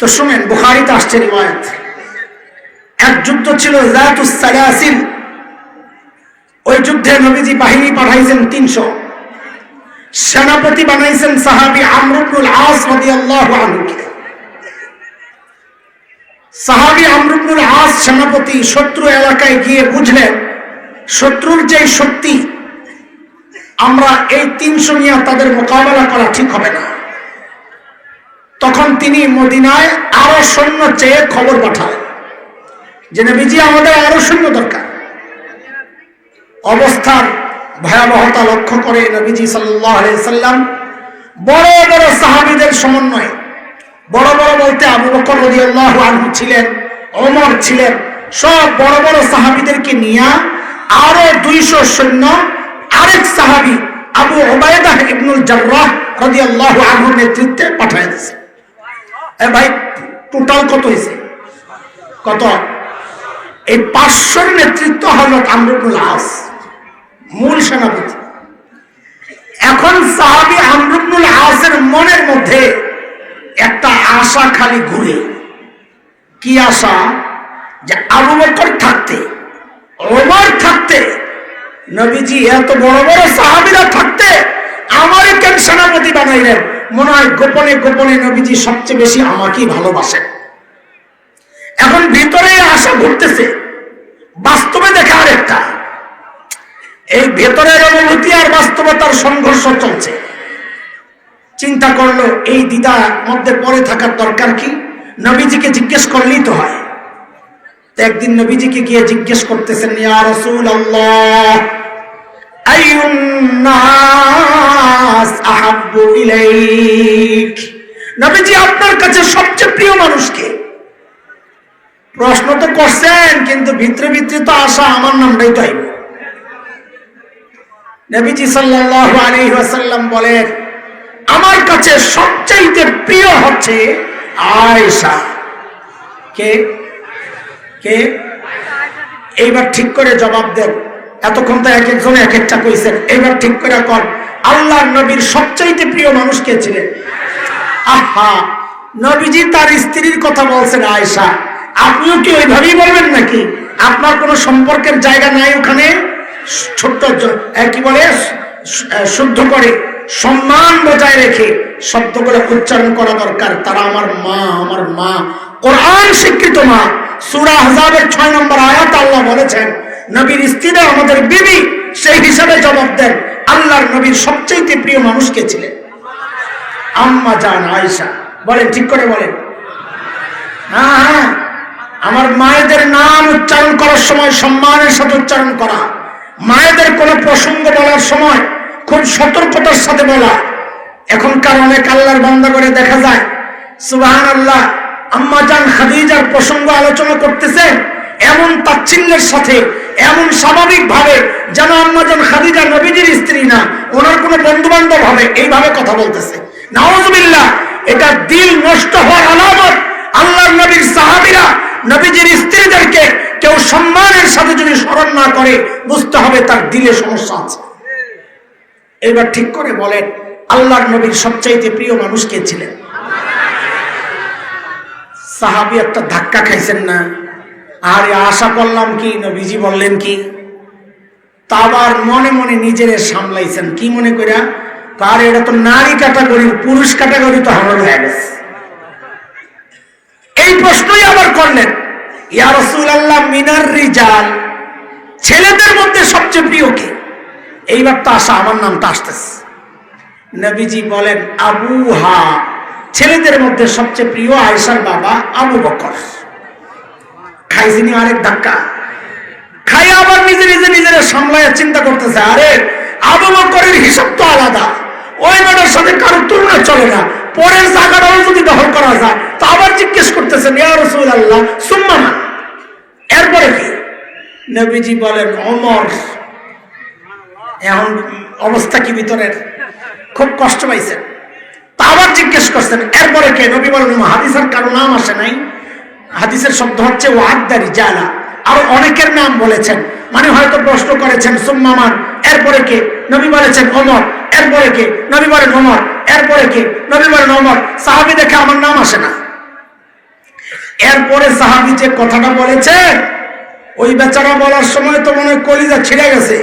তো শুনেন, বুখারীতে আসছে রিওয়ায়াত। এক যুদ্ধ ছিল যাতুস সালাসিল। ওই যুদ্ধে নবীজি বাহিনী পাঠাইছেন 300। সেনাপতি বানাইছেন সাহাবী আমর ইবনুল আস রাদিয়াল্লাহু আনহুকে। সাহাবী আমর ইবনুল আস সেনাপতি শত্রু এলাকায় গিয়ে বুঝলেন শত্রুর যে শক্তি, আমরা এই 300 নিয়ে তাদের মোকাবেলা করা ঠিক হবে না। তখন তিনি মদিনায় আরো সৈন্য চেয়ে খবর পাঠালেন যে নবীজি আমাদের আরো সৈন্য দরকার। অবস্থার ভয়াবহতা লক্ষ্য করে নবীজি সাল্লাল্লাহু আলাইহি সাল্লাম বড় বড় সাহাবীদের সমন্বয়ে, বড় বড় বলতে আবু বকর রাদিয়াল্লাহু আনহু ছিলেন, ওমর ছিলেন, সব বড় বড় সাহাবীদেরকে নিয়ে আরো 200 সৈন্য আরেক সাহাবী আবু উবাইদা ইবনুল জাররাহ রাদিয়াল্লাহু আনহুর নেতৃত্বে পাঠায় দিয়েছে। এ ভাই টোটাল কত হয়েছে? কত? এই 500 নেতৃত্ব হযরত আমর ইবনুল আস, মূল সেনাপতি। এখন সাহাবী আমর ইবনুল আসের মনের মধ্যে একটা আশা খালি ঘুরে। কি আশা? যে আবু বকর থাকতে, ওমর থাকতে, নবীজি এত বড় বড় সাহাবীরা থাকতে আমারে কেন সেনাপতি বানাইলেন? মনে হয় গোপনে গোপনে নবীজি সবচেয়ে বেশি আমাকেই ভালোবাসেন। এখন ভিতরে আশা ঘুরতেছে, বাস্তবে দেখা আরেকটা। এই ভেতরের অনুভূতি আর বাস্তবতার সংঘর্ষ চলছে। চিন্তা করলো এই দ্বিধা মধ্যে পড়ে থাকার দরকার কি? নবীজিকে জিজ্ঞেস করলেই তো হয়। একদিন নবীজিকে গিয়ে জিজ্ঞেস করতেছেন, ইয়া রাসূলুল্লাহ আইয়ুন নাস আহাব্বু ইলাইক, নবীজি আপনার কাছে সবচেয়ে প্রিয় মানুষ কে? প্রশ্ন তো করছেন, কিন্তু ভিতরে ভিতরে তো আশা আমার নামটাই তো আইব। নবীজি সাল্লাল্লাহু আলাইহি ওয়াসাল্লাম বলেন, আমার কাছে সবচেয়ে প্রিয় হচ্ছে আয়েশা। কে কে? এইবার ঠিক করে জবাব দেন। এতক্ষণ তো এক একজনে এক একটা কইছেন, এইবার ঠিক করে কর, আল্লাহর নবীর সবচেয়ে প্রিয় মানুষ কে ছিলেন? আহা, নবীজি তার স্ত্রীর কথা বলছেন আয়েশা। আপনিও কি ওইভাবেই বলবেন নাকি? আপনার কোনো সম্পর্কের জায়গা নাই ওখানে? ছোট্ট কি বলে, শুদ্ধ করে সম্মান বজায় রেখে শব্দগুলো উচ্চারণ করা দরকার। তারা আমার মা, আমার মা, কোরআন স্বীকৃত মা। সূরা আহজাবের 6 নম্বর আয়াত আল্লাহ বলেছেন নবীর স্ত্রীরা আমাদের বিবি। সেই হিসাবে জবাব দেন, আল্লাহর নবীর সবচেয়ে প্রিয় মানুষ কে ছিলেন? আম্মা জান আয়েশা। বলেন, ঠিক করে বলেন। হ্যাঁ হ্যাঁ, আমার মায়েদের নাম উচ্চারণ করার সময় সম্মানের সাথে উচ্চারণ করা, মায়েদের কোন প্রসঙ্গ বলার সময় খুব সতর্কতার সাথে বলা। এখনকার অনেক আল্লাহর বান্দা করে দেখা যায় সুবহানাল্লাহ, আম্মা জান খাদিজার প্রসঙ্গ আলোচনা করতেছে এমন তাচ্ছিল্যের সাথে, এমন স্বাভাবিক ভাবে যেন আম্মা জান খাদিজা নবীজির স্ত্রী না, ওনার কোনো বন্ধু বান্ধব হবে, এইভাবে কথা বলতেছে। নাউযুবিল্লাহ, এটা দিল নষ্ট হওয়ার আলামত। আল্লাহর নবীর সাহাবীরা নবীজির স্ত্রীদেরকে কেউ সম্মানের সাথে যদি স্মরণ না করে, বুঝতে হবে তার দিলে সমস্যা আছে। এবার ঠিক করে বলেন, আল্লাহর নবীর সবচাইতে প্রিয় মানুষ কে ছিলেন? সাহাবী একটা ধাক্কা খাইছেন না? আরে আশা করলাম কি, নবীজি বললেন কি? তা আবার মনে মনে নিজেরে সামলাইছেন। কি মনে কইরা? কার এটা তো নারী ক্যাটাগরির, পুরুষ ক্যাটাগরি তো হারানো হয়ে গেছে। এই প্রশ্নই আবার করলেন, ইয়া রাসূলুল্লাহ মিনার রিজাল, ছেলেদের মধ্যে সবচেয়ে প্রিয় কে? এইবার তো আশা আমার নামটা আসতেছে। নবীজি বলেন আবুহা, ছেলেদের মধ্যে সবচেয়ে প্রিয় আয়েশার বাবা আবু বকর। খাইছিনি আরেক ধাক্কা খাই, আবার নিজে নিজে নিজের সামলায় চিন্তা করতেছে, আরে আবু বকরের হিসাব তো আলাদা, ওই মেয়েটার সাথে কারো তুলনা চলে না, পরের জায়গাটাও যদি দখল করা যায়। তো আবার জিজ্ঞেস করতেছেন, ইয়া রাসূলুল্লাহ সুম্মা মান, এরপরে কি? নবীজি বলেন ওমর। এখন অবস্থা কি ভিতরের? খুব কষ্ট পাইছেন। তা আবার জিজ্ঞেস করছেন, এরপরে কে? নবী বলেন হাদিসের কারো নাম আসে নাই, হাদিসের শব্দ হচ্ছে ওয়াদা রিজালা, আর অনেকের নাম বলেছেন, মানে হয়তো প্রশ্ন করেছেন সুম্মা মান, এরপরে কে? নবী বলেছেন ওমর। এরপরে কে? নবী বলেন ওমর। এরপরে কে? নবী বলেন ওমর। সাহাবী দেখে আমার নাম আসে না। এরপরে সাহাবী যে কথাটা বলেছে, ওই বেচারা বলার সময় তো মনে হয় কলিজা ছিঁড়ে গেছে,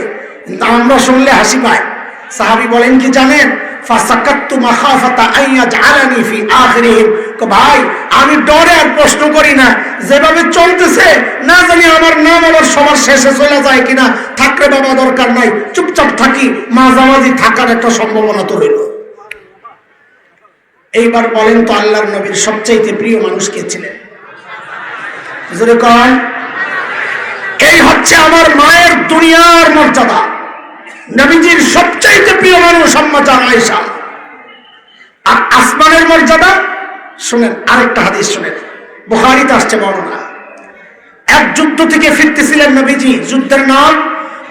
কিন্তু আমরা শুনলে হাসি পায়। সাহাবী বলেন কি জানেন? ফাসাকাততু মাখাফাতা আইয়াজআলানি ফি আখিরিহিম, ভাই আমি ডরে আর প্রশ্ন করি না, যেভাবে চলতেছে না জানি আমার নাম আবার সবার শেষে চলে যায় কিনা। থাকলে বাবা দরকার নাই, চুপচাপ থাকি, মাঝামাঝি থাকার একটা সম্ভাবনা তো রইল। এইবার বলেন তো আল্লাহর নবীর সবচাইতে প্রিয় মানুষ কে ছিলেন? জোরে কন। এই হচ্ছে আমার মায়ের দুনিয়ার মর্যাদা। নবীজির সবচাইতে প্রিয় মানুষ আম্মা জান আয়েশা। আর আসমানের মর্যাদা শুনেন, আরেকটা হাদিস শুনেন, বুখারীতে আসছে বর্ণনা। এক যুদ্ধ থেকে ফিরতেছিলেন নবীজি, যুদ্ধের নাম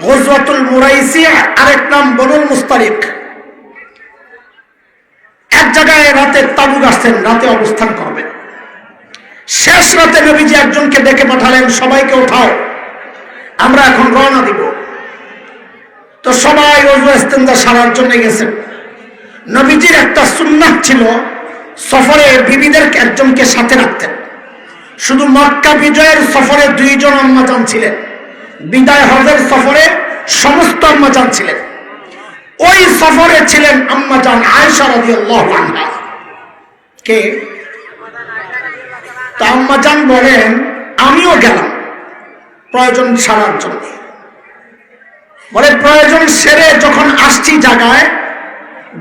গজওয়াতুল মুরাইসিয়া, আরেক নাম বনুল মুস্তারিক। এক জায়গায় রাতে তাবু গাছছেন, রাতে অবস্থান করবেন। শেষ রাতে নবীজি একজনকে ডেকে পাঠালেন, সবাইকে উঠাও, আমরা এখন রওনা দিব। তো সবাই ওযু ইস্তেনজা সারার জন্য গেছেন। নবীজির একটা সুন্নাত ছিল, সফরে বিবিদেরকে একজনকে সাথে রাখতেন। শুধু মক্কা বিজয়ের সফরে 2 জন আম্মাজান ছিলেন, বিদায় হজের সফরে সমস্ত আম্মাজান ছিলেন। ওই সফরে ছিলেন আম্মাজান আয়েশা রাদিয়াল্লাহু আনহা। কে? তো আম্মাজান বলেন, আমিও গেলাম প্রয়োজন সারার জন্য। বলে প্রয়োজন সেরে যখন আসছি জায়গায়,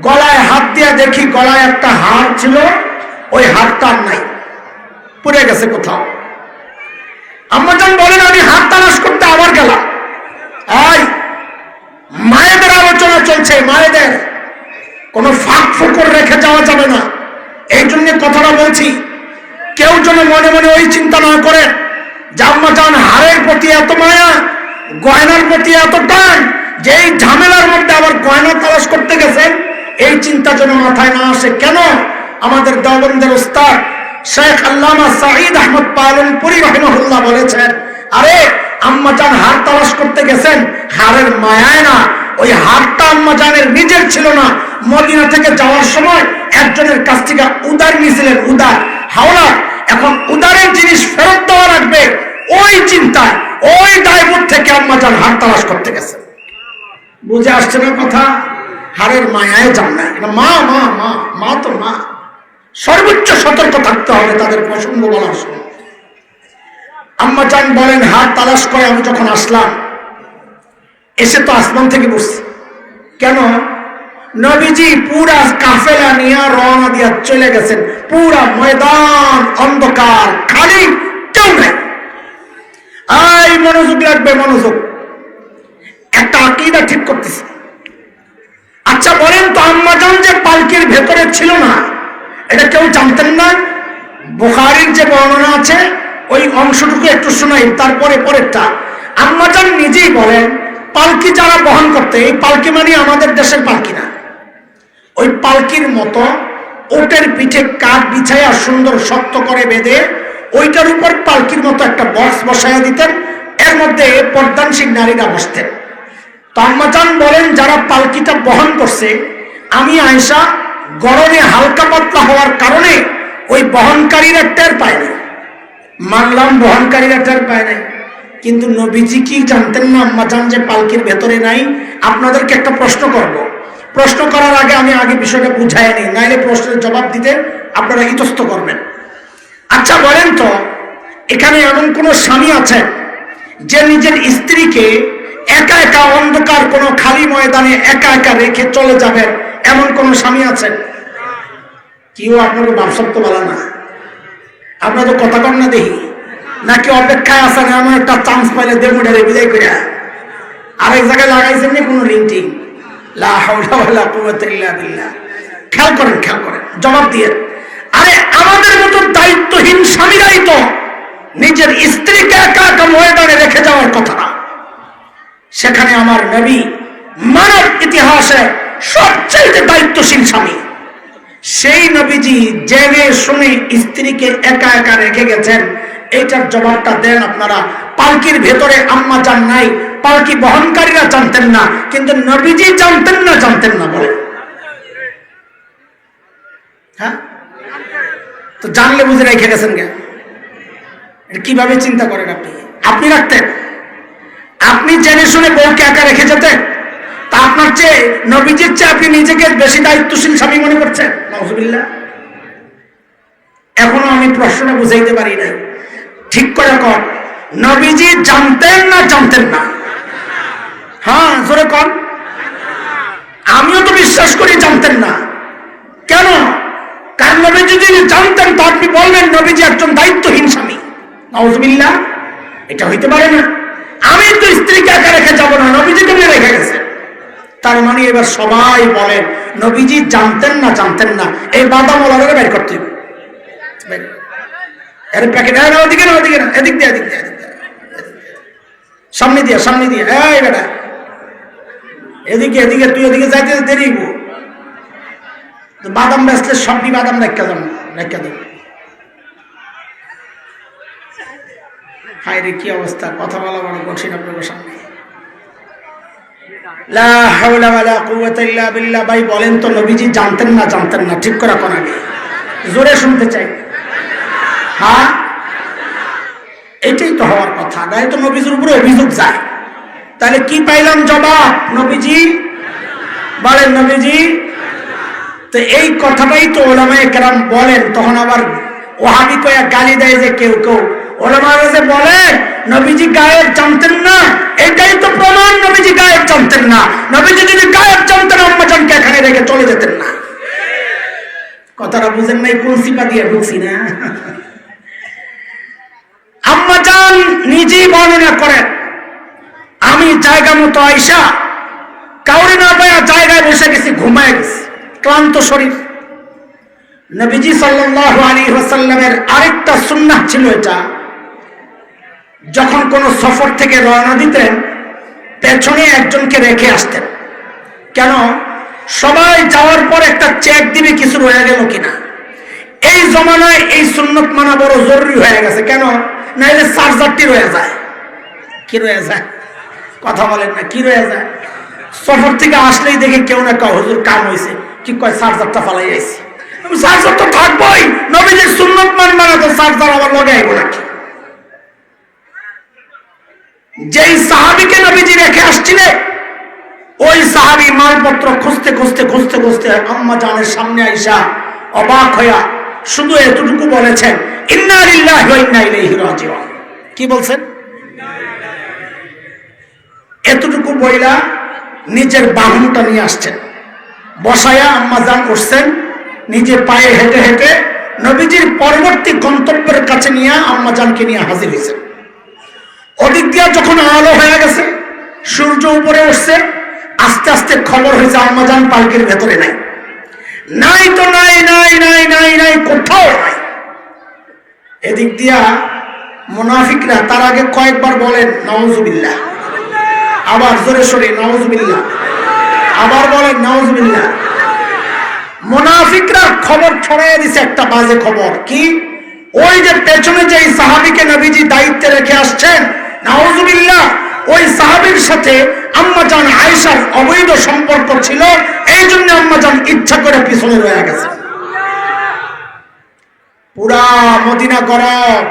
গলায় হাত দিয়ে দেখি গলায় একটা হার ছিল, ওই হারটা নাই, পড়ে গেছে কোথাও। আম্মাজান বলেন, আমি হাত তালাশ করতে আবার গেলাম। মায়েদের আলোচনা চলছে, মায়েদের কোন ফাঁক ফোকর রেখে যাওয়া যাবে না। এই জন্য কথাটা বলছি, কেউ যেন মনে মনে ওই চিন্তা না করে যে আম্মাজান হারের প্রতি এত মায়া, গয়নার প্রতি এত টান, যে এই ঝামেলার মধ্যে আবার গয়না তালাশ করতে গেছেন। এই চিন্তা যেন মাথায় না আসে। কেন? আমাদের দেওবন্দের উস্তাদ শেখ আল্লামা সাঈদ আহমদ পালনপুরি রাহিমাহুল্লাহ বলেছেন, আরে আম্মাজান হার তালাশ করতে গেছেন হারের মায়ায় না, ওই হারটা আম্মাজানের নিজের ছিল না। মদিনা থেকে যাওয়ার সময় একজনের কাছ থেকে উদার নিয়েছিলেন, উদার হাওলা। এখন উদারের জিনিস ফেরত দেওয়া লাগবে, ওই চিন্তায়, ওই দায়বোধ থেকে আম্মাজান হার তালাশ করতে গেছেন। বুঝে আসছে না কথা? হারের মায়ায় যান না। মা মা মা মা তো মা, সর্বোচ্চ সতর্ক থাকতে হবে তাদের প্রসঙ্গ বলার সময়। আম্মাজান বলেন, হাত তালাশ করে আমি যখন আসলাম, এসে তো আসমান থেকে বসছি। কেন? নবীজি পুরা কাফেলা নিয়ে রওনা দিয়ে চলে গেছেন, পুরা ময়দান অন্ধকার, খালি, কেউ নাই। এই মনোযোগ লাগবে, মনোযোগ। একটা আকীদা ঠিক করতেছি। আচ্ছা বলেন তো, আম্মাজান যে পালকির ভেতরে ছিল না, এটা কেউ জানতেন না? বুখারীর যে বর্ণনা আছে, ওই অংশটুকু একটু শোনাই, তারপরে পরেরটা। আম্মাজান নিজেই বলেন, পালকি যারা বহন করতে, এই পালকি মানে আমাদের দেশের পালকি না, ওই পালকির মতো ওটের পিঠে কাঠ বিছাইয়া সুন্দর শক্ত করে বেঁধে ওইটার উপর পালকির মতো একটা বক্স বসাইয়া দিতেন, এর মধ্যে পর্দানশীল নারীরা বসতেন। তো আম্মাজান বলেন, যারা পালকিটা বহন করছে, আমি আয়েশা গরমে হালকা পাতলা হওয়ার কারণে ওই বহনকারীরা টের পায় না। মানলাম বহনকারীরা টের পায় নাই, কিন্তু নবীজি কি জানতেন না আম্মাজান যে পালকির ভেতরে নাই? আপনাদেরকে একটা প্রশ্ন করব, প্রশ্ন করার আগে আমি বিষয়টা বুঝাই নিই, নাইলে প্রশ্নের জবাব দিতে আপনারা ইতস্ত করবেন। আচ্ছা বলেন তো, এখানে এমন কোন স্বামী আছে যে নিজের স্ত্রীকে একা একা অন্ধকার কোন খালি ময়দানে একা একা রেখে চলে যাবেন? এমন কোন স্বামী আছেন? কেউ আপনাকে বাপসত্ব বলা না, আপনার তো কথা কন না দেখি, নাকি অপেক্ষায় আছেন এমন একটা চান্স পাইলে দেবুডারে বিদায় করে আরেক জায়গায় লাগাইছেন না কোনো লিঙ্কিং? লা হাওলা ওয়ালা কুওয়াতা ইল্লা বিল্লাহ। খেয়াল করেন, খেয়াল করেন, জবাব দিয়ে। আরে আমাদের মতো দায়িত্বহীন স্বামীরাই তো নিজের স্ত্রীকে একা একা ময়দানে রেখে যাওয়ার কথা না। সেখানে আমার নবী মানব ইতিহাসে সবচেয়ে দায়িত্বশীল স্বামী, সেই নবীজি জেনে শুনে স্ত্রীকে একা একা রেখে গেছেন। এইটার জবাবটা দেন আপনারা। পালকির ভেতরে আম্মাজান নাই, পালকি বহনকারীরা জানতেন না, কিন্তু নবীজি জানতেন না, জানতেন না বলে। হ্যাঁ, তো জানলে বুঝে রেখে গেছেন কেন? কিভাবে চিন্তা করেন আপনি? আপনি রাখতেন? আপনি জেনে শুনে বউকে একা রেখে যেতেন? তা আপনার চেয়ে, নবীজির চেয়ে আপনি নিজেকে বেশি দায়িত্বশীল স্বামী মনে করছেন? নাউজুবিল্লাহ। এখনো আমি প্রশ্নটা বুঝাইতে পারি নাই, ঠিক করে কর। নবীজি জানতেন না জানতেন না? হ্যাঁ, জোরে কর। আমিও তো বিশ্বাস করি জানতেন না। কেন? কারণ নবীজি যদি জানতেন তো আপনি বলবেন নবীজি একজন দায়িত্বহীন স্বামী। নাউজুবিল্লাহ, এটা হইতে পারে না। আমি তো স্ত্রীকে একা রেখে যাবো না, নবীজি কেমনে রেখে গেছে? তার মানে এবার সবাই বলেন নবীজি জানতেন না জানতেন না। এই বাদাম ওলারে বের করতে হবে, এর প্যাকেট ওদিকে না, ওদিকে না, এদিক দিয়ে, এদিক দিয়ে, সামনে দিয়ে, সামনে দিয়ে। এই বেটা এদিকে এদিকে তুই এদিকে যাইতে দেরি বাদাম বেচলে সবটি বাদাম রেখা দেব। হায় রে কি অবস্থা, কথা বলা বড় কঠিন আপনাদের সামনে। লা হাওলা ওয়ালা কুওয়াতা ইল্লা বিল্লাহ। ভাই বলেন তো নবীজি জানতেন না? ঠিক করে কোন আগে জোরে শুনতে চাই। হ্যাঁ, এটাই তো হওয়ার কথা, নাই তো নবীজির উপরে অভিযোগ যায়। তাহলে কি পাইলাম জবাব? নবীজি বলেন নবীজি। তো এই কথাটাই তো ওলামায়ে কেরাম বলেন, তখন আবার ওহাবি কয়া গালি দেয় যে কেউ ওলামারা যে বলে নবীজি গায়েব জানতেন না, এটাই তো প্রমাণ নবীজি গায়েব জানতেন না। নবীজি যদি গায়েব জানতেন আম্মাজানকে এখানে রেখে চলে যেতেন না। কথাটা বুঝেন নাই? কোন সিপা দিয়ে ঢুকছি না? আম্মাজান নিজেই বর্ণনা করেন, আমি জায়গা মতো আইসা কাউরে না পায়া জায়গায় বসে গেছি, ঘুমায় গেছি, ক্লান্ত শরীর। নবীজি সাল্লাল্লাহু আলাইহি ওয়াসাল্লামের আরেকটা সুন্নাহ ছিল এটা, যখন কোন সফর থেকে রওনা দিতেন পেছনে একজনকে রেখে আসতেন। কেন? সবাই যাওয়ার পর একটা চেক দিবে কিছু রয়ে গেল কিনা। এই জমানায় এই সুন্নত মানা বড় জরুরি হয়ে গেছে। কেন? নাইলে চার্জারটি রয়ে যায়। কি রয়ে যায়? কথা বলেন না, কি রয়ে যায়? সফর থেকে আসলেই দেখে কেউ না কেউ হুজুর কাম হয়েছে, কি কয় চার্জারটা ফালাই যাইছে। চার্জার তো থাকবোই, নবীজির সুন্নত মানা তো চার্জার আবার লগে আইব নাকি? যেই সাহাবীকে নবীজি রেখে আসছিলেন ওই সাহাবী মালপত্র খুঁজতে আম্মা জানের সামনে আইসা অবাক হইয়া শুধু এতটুকু বলেছেন, ইন্না লিল্লাহি ওয়া ইন্না ইলাইহি রাজিউন। কি বলছেন? এতটুকু বইলা নিজের বাহনটা নিয়ে আসছেন, বসায়া আম্মা জান উঠছেন, নিজে পায়ে হেঁটে হেঁটে নবীজির পরবর্তী গন্তব্যের কাছে নিয়ে আম্মা জানকে নিয়ে হাজির হয়েছেন। ওদিক দিয়া যখন আলো হয়ে গেছে, সূর্য উপরে উঠছে, আস্তে আস্তে খবর হয়েছে আম্মাজান পালকির ভেতরে নাই। নাই তো নাই, কোথাও নাই। এদিক দিয়া মুনাফিকরা তার আগে কয়েকবার বলেন নাউজুবিল্লাহ, আবার জোরে সরে নাউজুবিল্লাহ, আবার বলেন নাউজুবিল্লাহ। মুনাফিকরা খবর ছড়াইয়া দিছে একটা বাজে খবর। কি? ওই যে পেছনে যে সাহাবীকে নবীজি দায়িত্বে রেখে আসছেন, নাউজুবিল্লাহ, ওই সাহাবীর সাথে আম্মাজান আয়েশার অবৈধ সম্পর্ক ছিল, এই জন্য আম্মাজান ইচ্ছা করে পিছনে রয়ে গেছে। পুরা মদিনা গরম,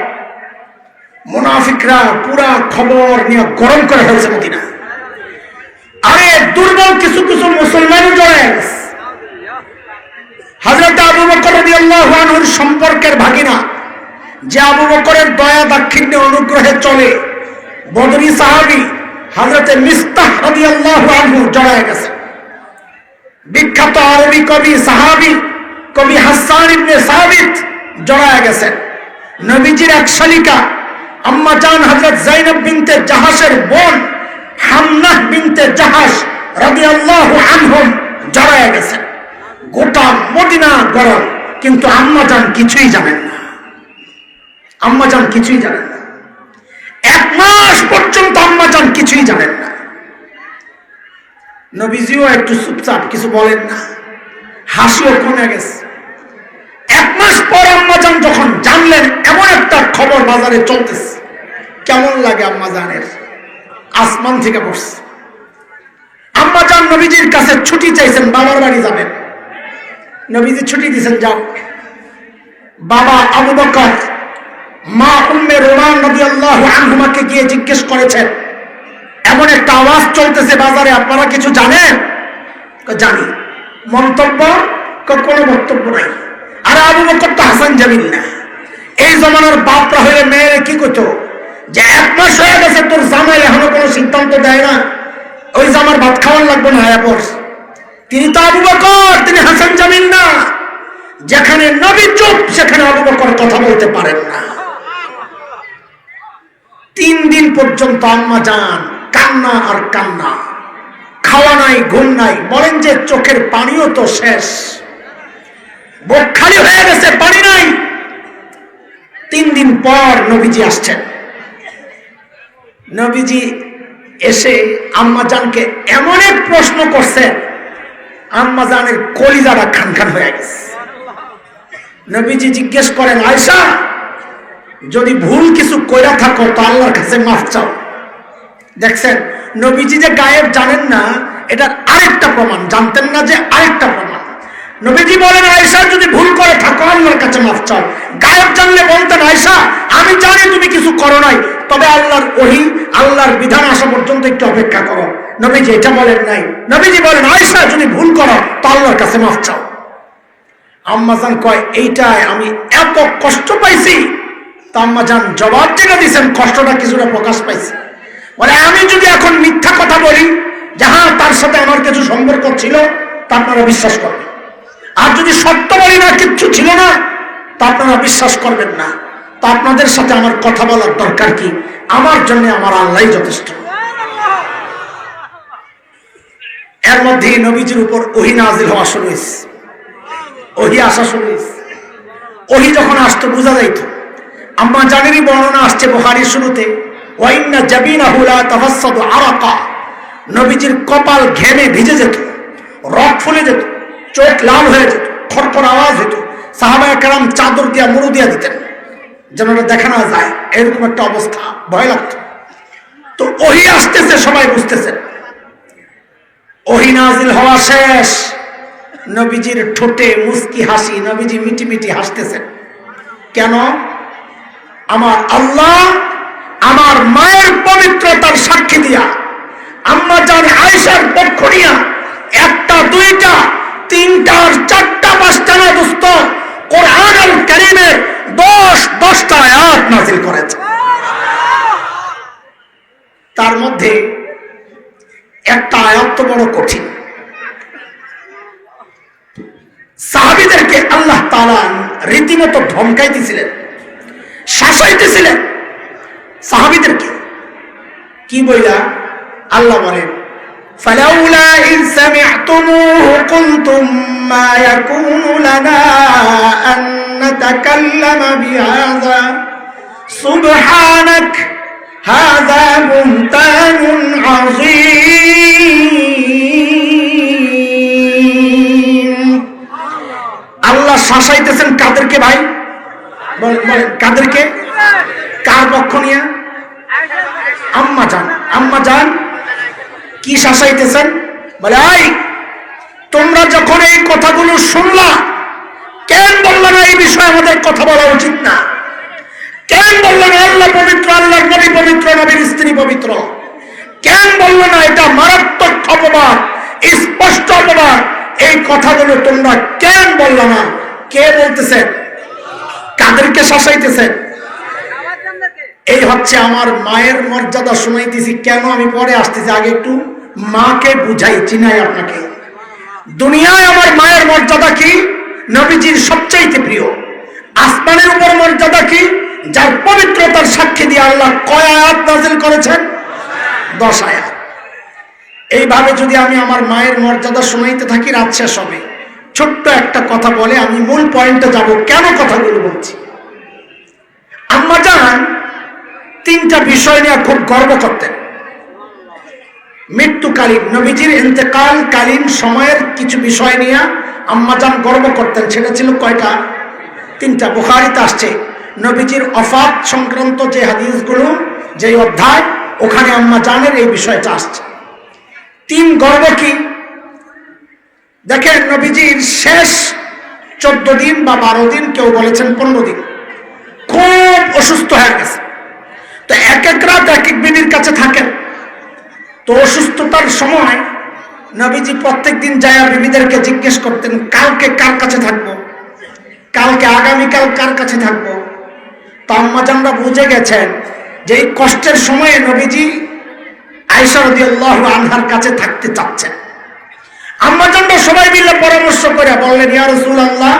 মুনাফিকরা পুরা খবর নিয়ে গরম করে ফেলছে মদিনা। আরে দুর্বল কিছু মুসলমান জড়ায় গেছে। হযরত আবু বকর রাদিয়াল্লাহু আনহুর সম্পর্কের ভাগিনা, যে আবু বকরের দয়া দাক্ষিণ্যে অনুগ্রহে চলে, বদরি সাহাবী হযরত মিসতাহ রাদিয়াল্লাহু আনহু জড়ায় গেছে। বিখ্যাত আরবি কবি সাহাবী কবি হাসান ইবনে সাবিত জড়ায় গেছেন। নবীজির এক শালিকা আম্মা জান হযরত যায়েনব বিনতে জাহাশের বোন হামনাহ বিনতে জাহাশ রাদিয়াল্লাহু আনহুম জড়ায় গেছেন। গোটা মদিনা গরম, কিন্তু আম্মা জান কিছুই জানেন না। আম্মাজান কিছুই জানেন না। 1 মাস পর্যন্ত আম্মাজান কিছুই জানেন না। নবীজিও একটু চুপচাপ, কিছু বলেন না, হাসিও কমে গেছে। 1 মাস পর আম্মাজান যখন জানলেন এমন একটা খবর বাজারে চলতেছে, কেমন লাগে আম্মাজানের? আসমান থেকে পড়ছে। আম্মাজান নবীজির কাছে ছুটি চাইছেন, বাবার বাড়ি যাবেন। নবীজি ছুটি দিয়েছেন, যাও। বাবা আবু বকর মা উম্মে রোমান রাদিয়াল্লাহু আনহুমাকে গিয়ে জিজ্ঞেস করেছেন, এমন একটা আওয়াজ চলতেছে বাজারে, আপনারা কিছু জানেন? জানি। মন্তব্য? কোনো বক্তব্য নাই। আর আবু বকর তো হাসান জামিল না। এই জমানার বাপরা হয়ে মেয়েরে কি করতো, যে 1 মাস হয়ে গেছে তোর জামাই এখনো কোনো সিদ্ধান্ত দেয় না, ওই জামার ভাত খাওয়ার লাগবে না। তিনি তো আবু বকর, তিনি হাসান জামিল না। যেখানে নবী চুপ, সেখানে আবু বকর কথা বলতে পারেন না। 3 দিন পর্যন্ত আম্মা জান কান্না আর কান্না, খাওয়া নাই, ঘুম নাই। বলেন যে চোখের পানিও তো শেষ, বুক খালি হয়ে গেছে, পানি নাই। 3 দিন পর নবীজি আসছেন। নবীজি এসে আম্মা জানকে এমন এক প্রশ্ন করছে আম্মা জানের কলিজাটা খান খান হয়ে গেছে। নবীজি জিজ্ঞেস করেন, আয়েশা যদি ভুল কিছু কইরা থাকো তো আল্লাহর কাছে মাফ চাও। দেখছেন নবীজি যে গায়েব জানেন না, এটার আরেকটা প্রমাণ। জানতেন না যে আরেকটা প্রমাণ। নবীজি বলেন, আয়েশা যদি ভুল করে থাকো আল্লাহর কাছে মাফ চাও। গায়েব জানলে বলতেন, আয়েশা আমি জানি তুমি কিছু করো নাই, তবে আল্লাহর ওহী আল্লাহর বিধান আসা পর্যন্ত একটু অপেক্ষা করো। নবীজি এটা বলেন নাই। নবীজি বলেন, আয়েশা যদি ভুল করো তো আল্লাহর কাছে মাফ চাও। আম্মাজান কয়, এইটাই আমি এত কষ্ট পাইছি। তা আম্মাজান জবাব যেটা দিয়েছেন, কষ্টটা কিছুটা প্রকাশ পাইছে। বলে, আমি যদি এখন মিথ্যা কথা বলি যে হ্যাঁ তার সাথে আমার কিছু সম্পর্ক ছিল, তা আপনারা বিশ্বাস করবেন। আর যদি সত্য বলি না কিচ্ছু ছিল না, তা আপনারা বিশ্বাস করবেন না। তা আপনাদের সাথে আমার কথা বলার দরকার কি? আমার জন্য আমার আল্লাহই যথেষ্ট। এর মধ্যে নবীজির উপর ওহী নাযিল হওয়া শুরু হয়েছে, ওহী আসা শুরু হয়েছে। ওহী যখন আসতো বোঝা যাইত। আম্মা জানেরই বর্ণনা আসছে বুখারীর শুরুতে, ওয়াইন্না জাবিনাহু লা তাফাসসাদু আরাকা, নবীজির কপাল ঘেমে ভিজে যেত, রক ফুলে যেত, চোখ লাল হয়ে যেত, খরখর আওয়াজ হতো। সাহাবায়ে কেরাম চাদর দিয়া মুড়ু দিয়া দিতেন যেন ওটা দেখা না যায়, এরকম একটা অবস্থা, ভয় লাগতো। তো ওহী আসতেছে, সবাই বুঝতেছেন। ওহী নাযিল হওয়া শেষ, নবীজির ঠোঁটে মুস্কি হাসি, নবীজি মিটি মিটি হাসতেছেন। কেন? আমার আল্লাহ আমার মায়ের পবিত্রতার সাক্ষী দিয়া, আম্মা জান আয়েশার পক্ষ নিয়া একটা দুইটা তিনটা চারটা পাঁচটা না দোস্ত, কোরআন আল কারীমের 10টা আয়াত নাযিল করেছে। তার মধ্যে একটা আয়াত তো বড় কঠিন। সাহাবীদেরকে আল্লাহ তাআলা রীতিমতো ধমকাইতেছিলেন, শাসাইতেছিলেন সাহাবীদেরকে। কি বইলা? আল্লাহ বলেন, ফালাউলা ইন সামি'তুমুহু কুনতুম মা ইয়াকুনু লানা আন নাতাকাল্লামা বিহাযা সুবহানাক হাযা বুহতানুন আযীম। আল্লাহ শাসাইতেছেন কাদেরকে ভাই? বলেন কাদেরকে? কার পক্ষ নিয়ে? আম্মা জান। আম্মা জান কি শাসাইতেছেন? বলে, আই তোমরা যখন এই কথাগুলো শুনলা, কেন বললো না এই বিষয়ে আমাদের কথা বলা উচিত না? কেন বললো না আল্লাহ পবিত্র, আল্লাহর নবী পবিত্র, নবীর স্ত্রী পবিত্র? কেন বললো না এটা মারাত্মক অপবাদ, স্পষ্ট অপবাদ? এই কথাগুলো তোমরা কেন বললো না? কে বলতেছে? কাদেরকে শাসাইতেছে? এই হচ্ছে আমার মায়ের মর্যাদা শুনাইতেছি। কেন আমি পরে আসতেছি, আগে একটু মাকে বুঝাই, চিনাই আপনাকে। দুনিয়ায় আমার মায়ের মর্যাদা কি? নবীজির সবচাইতে প্রিয়। আসমানের উপর মর্যাদা কি? যার পবিত্রতার সাক্ষী দিয়ে আল্লাহ কয় আয়াত নাযিল করেছেন? 10 আয়াত। এইভাবে যদি আমি আমার মায়ের মর্যাদা শুনাইতে থাকি, রাত শেষ হবে। ছোট্ট একটা কথা বলে আমি মূল পয়েন্টে যাব, কেন কথাগুলো বলছি। আম্মা জান 3টা বিষয় নিয়ে খুব গর্ব করতেন। মৃত্যুকালীন, নবীজির ইন্তেকালকালীন সময়ের কিছু বিষয় নিয়ে আম্মাজান গর্ব করতেন। সেটা ছিল কয়টা? 3টা। বুখারীতে আসছে নবীজির ওফাত সংক্রান্ত যে হাদিসগুলো, যে অধ্যায়, ওখানে আম্মাজানের এই বিষয়টা আসছে। 3 গর্ব কি? দেখেন, নবীজির শেষ 14 দিন বা 12 দিন, কেউ বলেছেন 15 দিন, খুব অসুস্থ হয়ে গেছে। তো এক এক রাত এক এক বিবির কাছে থাকেন। তো অসুস্থতার সময় নবীজি প্রত্যেক দিন যায় বিবিদেরকে জিজ্ঞেস করতেন, কালকে কার কাছে থাকবো, কালকে আগামীকাল কার কাছে থাকবো। তো আম্মাজানরা বুঝে গেছেন যে এই কষ্টের সময়ে নবীজি আয়েশা রাদিয়াল্লাহু আনহার কাছে থাকতে চাচ্ছেন। আম্মাজানরা সবাই মিলে পরামর্শ করে বললেন, ইয়া রাসূলুল্লাহ,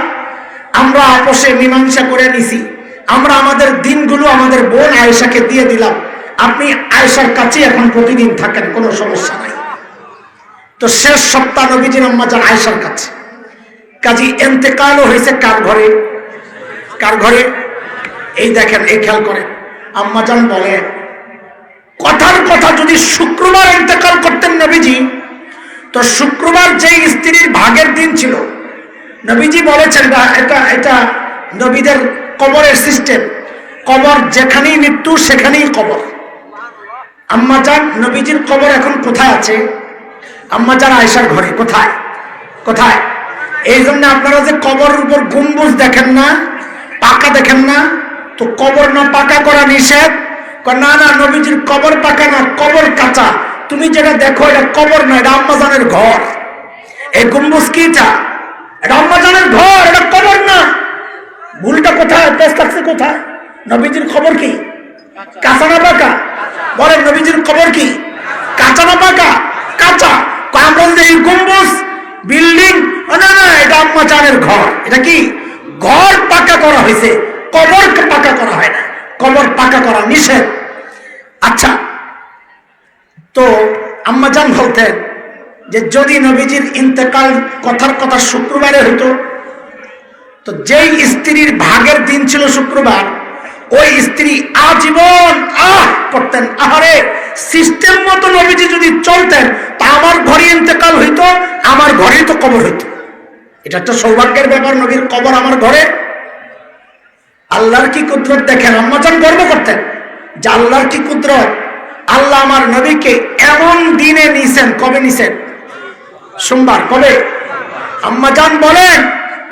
আমরা আপোষে মীমাংসা করে নিছি, আমরা আমাদের দিনগুলো আমাদের বোন আয়েশাকে দিয়ে দিলাম, আপনি আয়েশার কাছে এখন প্রতিদিন থাকেন, কোনো সমস্যা নাই। তো শেষ সপ্তাহ নবীজির আম্মাজান আয়েশার কাছে। কাজী ইন্তেকালও হয়েছে কার ঘরে? কার ঘরে? এই দেখেন, এই খেয়াল করেন। আম্মাজান বলে, কথার কথা যদি শুক্রবার ইন্তেকাল করতেন নবীজি, তো শুক্রবার যে স্ত্রীর ভাগের দিন ছিল, নবীজি বলেছেন এটা নবীদের কবরের সিস্টেম, কবর যেখানেই মৃত্যু সেখানেই কবর। আম্মাজান নবীজির কবর এখন কোথায় আছে? আম্মাজান আয়েশার ঘরে। কোথায়? কোথায়? এই জন্য আপনারা যে কবরের উপর গম্বুজ দেখেন না, পাকা দেখেন না, তো কবর না পাকা করা নিষেধ। না না, নবীজির কবর পাকা না, কবর কাঁচা। তুমি যেটা দেখো এটা কবর না, এটা আম্মাজানের ঘর। এই গম্বুজ কি? এটা আম্মাজানের ঘর, এটা কবর না। ভুলটা কোথায়? পেশ লাগছে কোথায়? নবীজির খবর কি? কাঁচা না পাকা? বলেন, নবীজির খবর কি? কাঁচা না পাকা? কাঁচা। আমরা যে এই গম্বুজ বিল্ডিং, না না, এটা আম্মাজানের ঘর। এটা কি? ঘর পাকা করা হয়েছে, কবর পাকা করা হয় না। কবর পাকা করা নিষেধ। আচ্ছা, তো আম্মাজান বলতেন যে যদি নবীজির ইন্তেকাল কথার কথা শুক্রবারে হতো, তো যেই স্ত্রীর ভাগের দিন ছিল শুক্রবার, ওই স্ত্রী আজীবন করতেন, আহারে সিস্টেম মতো নবীজি যদি চলতেন তা আমার ঘরে ইন্তেকাল হইতো, আমার ঘরেই তো কবর হইতো। এটা একটা সৌভাগ্যের ব্যাপার, নবীর কবর আমার ঘরে। আল্লাহর কি কুদরত দেখেন। আম্মাজান গর্ব করতেন যে আল্লাহর কি কুদরত, আল্লাহ আমার নবীকে এমন দিনে নিছেন। কবে নিছেন? সোমবার। কবে? আম্মাজান বলেন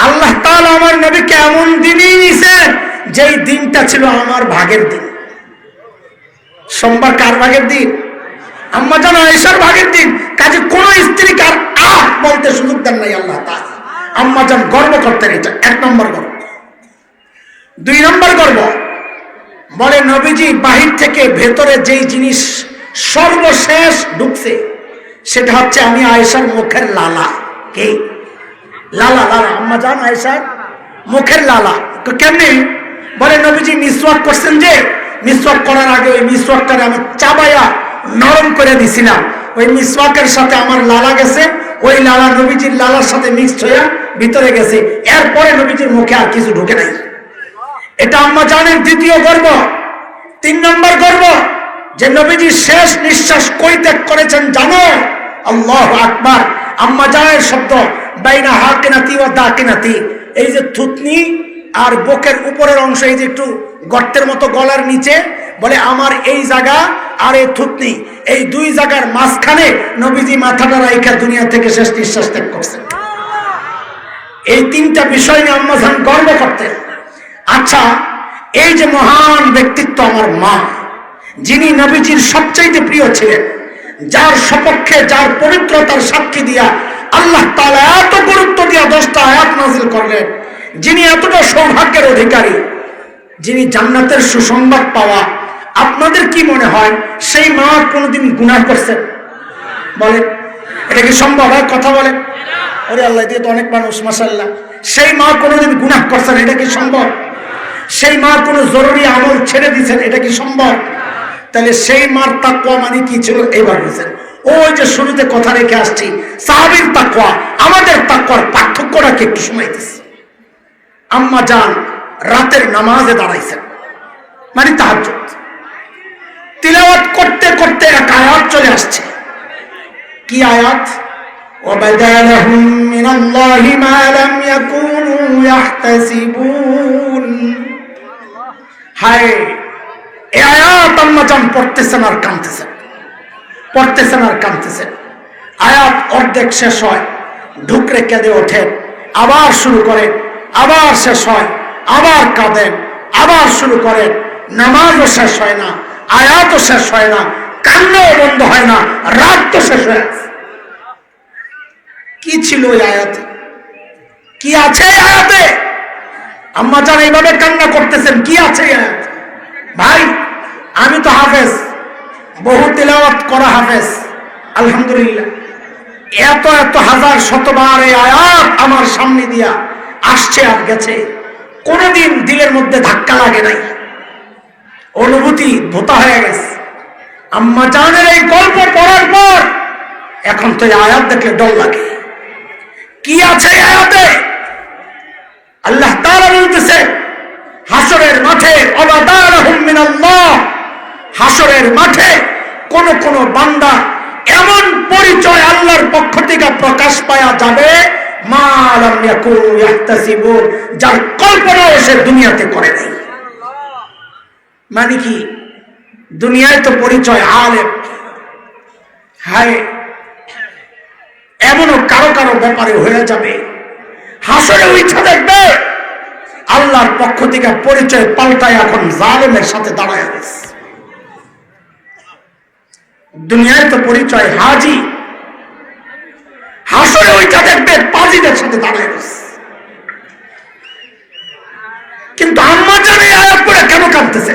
আল্লাহ তাআলা আমার নবীকে এমন দিনই নিছেন যেই দিনটা ছিল আমার ভাগের দিন। সোমবার কার ভাগের দিন? আম্মাজান আয়েশার ভাগের দিন। কাজে কোন স্ত্রী কার বলতে সুযোগ দেন নাই আল্লাহ তাআলা। আম্মাজান গর্ব করতেন। এটা এক নম্বর গর্ব। দুই নম্বর গর্ব, বলে নবীজি বাহির থেকে ভেতরে যেই জিনিস সর্বশেষ ঢুকছে সেটা হচ্ছে আমি আয়েশার মুখের লালা। কে? লালা। লালা আম্মাজান আয়েশার মুখের লালা। কেমনি? বলে নবীজি মিসওয়াক করছেন, যে মিসওয়াক করার আগে ওই মিসওয়াকটারে আমি চাবাইয়া নরম করে দিছিলাম, ওই মিসওয়াকের সাথে আমার লালা গেছে, ওই লালা নবীজির লালার সাথে মিক্সড হয়ে ভিতরে গেছে। এরপরে নবীজির মুখে আর কিছু ঢুকে নাই। এটা আম্মাজানের দ্বিতীয় গর্ব। তিন নম্বর গর্ব, যে নবীজি শেষ নিঃশ্বাস কই ত্যাগ করেছেন জানো? আল্লাহু আকবার। আম্মাজানের শব্দ বাইনা হাকিনাতি ওয়া দাকিনাতি, এই যে থুতনি আর বুকের উপরের অংশ, এই যে একটু গর্তের মতো গলার নিচে, বলে আমার এই জায়গা আর এই থুতনি, এই দুই জায়গার মাঝখানে নবীজি মাথাটা রাইখা দুনিয়া থেকে শেষ নিঃশ্বাস ত্যাগ করছেন। এই তিনটা বিষয় নিয়ে আম্মাজান গর্ব করতেন। আচ্ছা, এই যে মহান ব্যক্তিত্ব আমার মা, যিনি নবীজির সবচাইতে প্রিয় ছিলেন, যার সপক্ষে যার পবিত্রতার সাক্ষী দিয়া আল্লাহ তাআলা এত গুরুত্ব দিয়া 10টা আয়াত নাযিল করলেন, যিনি এতটা সৌভাগ্যের অধিকারী, যিনি জান্নাতের সুসংবাদ পাওয়া, আপনাদের কি মনে হয় সেই মা কোনোদিন গুনাহ করছেন? বলেন, এটা কি সম্ভব হয়? কথা বলেন। ওরে আল্লাহ, দিয়ে তো অনেক মানুষ, মাশাআল্লাহ। সেই মা কোনোদিন গুনাহ করছেন? এটা কি সম্ভব? সেই মা কোনো জরুরি আমল ছেড়ে দিয়েছেন? এটা কি সম্ভব? তাহলে সেই মার তাকওয়া মানে কি ছিল এবার বুঝেন। ওই যে শুরুতে কথা রেখে আসছি, সাহাবীর তাকওয়া আমাদের তাকওয়ার পার্থক্যটা কি একটু শোনাইতেছি। আম্মাজান রাতের নামাজে দাঁড়াইছেন, মানে তাহাজ্জুদ তিলাওয়াত করতে করতে এক আয়াত চলে আসছে। কি আয়াত? وَبَدَا لَهُم مِّنَ اللَّهِ مَا لَمْ يَكُونُوا يَحْتَسِبُونَ। হায়, এই আয়াত আম্মাজান পড়তেছেন আর কাঁদতেছেন, পড়তেছেন আর কাঁদতেছেন। আয়াত অর্ধেক শেষ হয়, ঢুকরে কেঁদে ওঠেন, আবার শুরু করেন, আবার শেষ হয়, আবার কাঁদেন, আবার শুরু করেন। নামাজও শেষ হয় না, আয়াতও শেষ হয় না, কান্নাও বন্ধ হয় না, রাত তো শেষ হয়ে আছে। কি ছিল ওই আয়াতে? কি আছে এই আয়াতে? আম্মাজান এইভাবে কান্না করতেছেন, কি আছে এই আয়াতে? ভাই, আমি তো হাফেজ, বহু তিলাওয়াত করা হাফেজ, আলহামদুলিল্লাহ। এত এত হাজার শতবার এই আয়াত আমার সামনে দিয়া আসছে আর গেছে, কোনোদিন দিলের মধ্যে ধাক্কা লাগে নাই, অনুভূতি ভোতা হয়ে গেছে। আম্মাজানের এই গল্প পড়ার পর এখন তো এই আয়াত দেখলে ডর লাগে। কি আছে এই আয়াতে? আল্লাহ তাআলা বলতেছে হাসরের মাঠে, অবাদারহুম মিনাল্লাহ, হাসরের মাঠে কোন কোন বান্দা এমন পরিচয় আল্লাহর পক্ষ থেকে প্রকাশ পাওয়া যাবে মা লাম ইয়াকুনু ইয়াহতাসিবুন, যার কল্পনাও সে দুনিয়াতে করে নাই। মানে কি, দুনিয়ায় তো পরিচয় আলেম, হায় এমনও কারো কারো ব্যাপারে হয়ে যাবে, হাসরে উঠে দেখবে আল্লাহর পক্ষ থেকে পরিচয় পাল্টায় এখন জালেমের সাথে দাঁড়ায় গেছে। দুনিয়ায় তো পরিচয় হাজি, হাসরে ওইটা দেখবে পাজিদের সাথে দাঁড়ায় গেছে। কিন্তু আম্মা জান এই আয়াত পড়ে কেন কাঁদতেছে?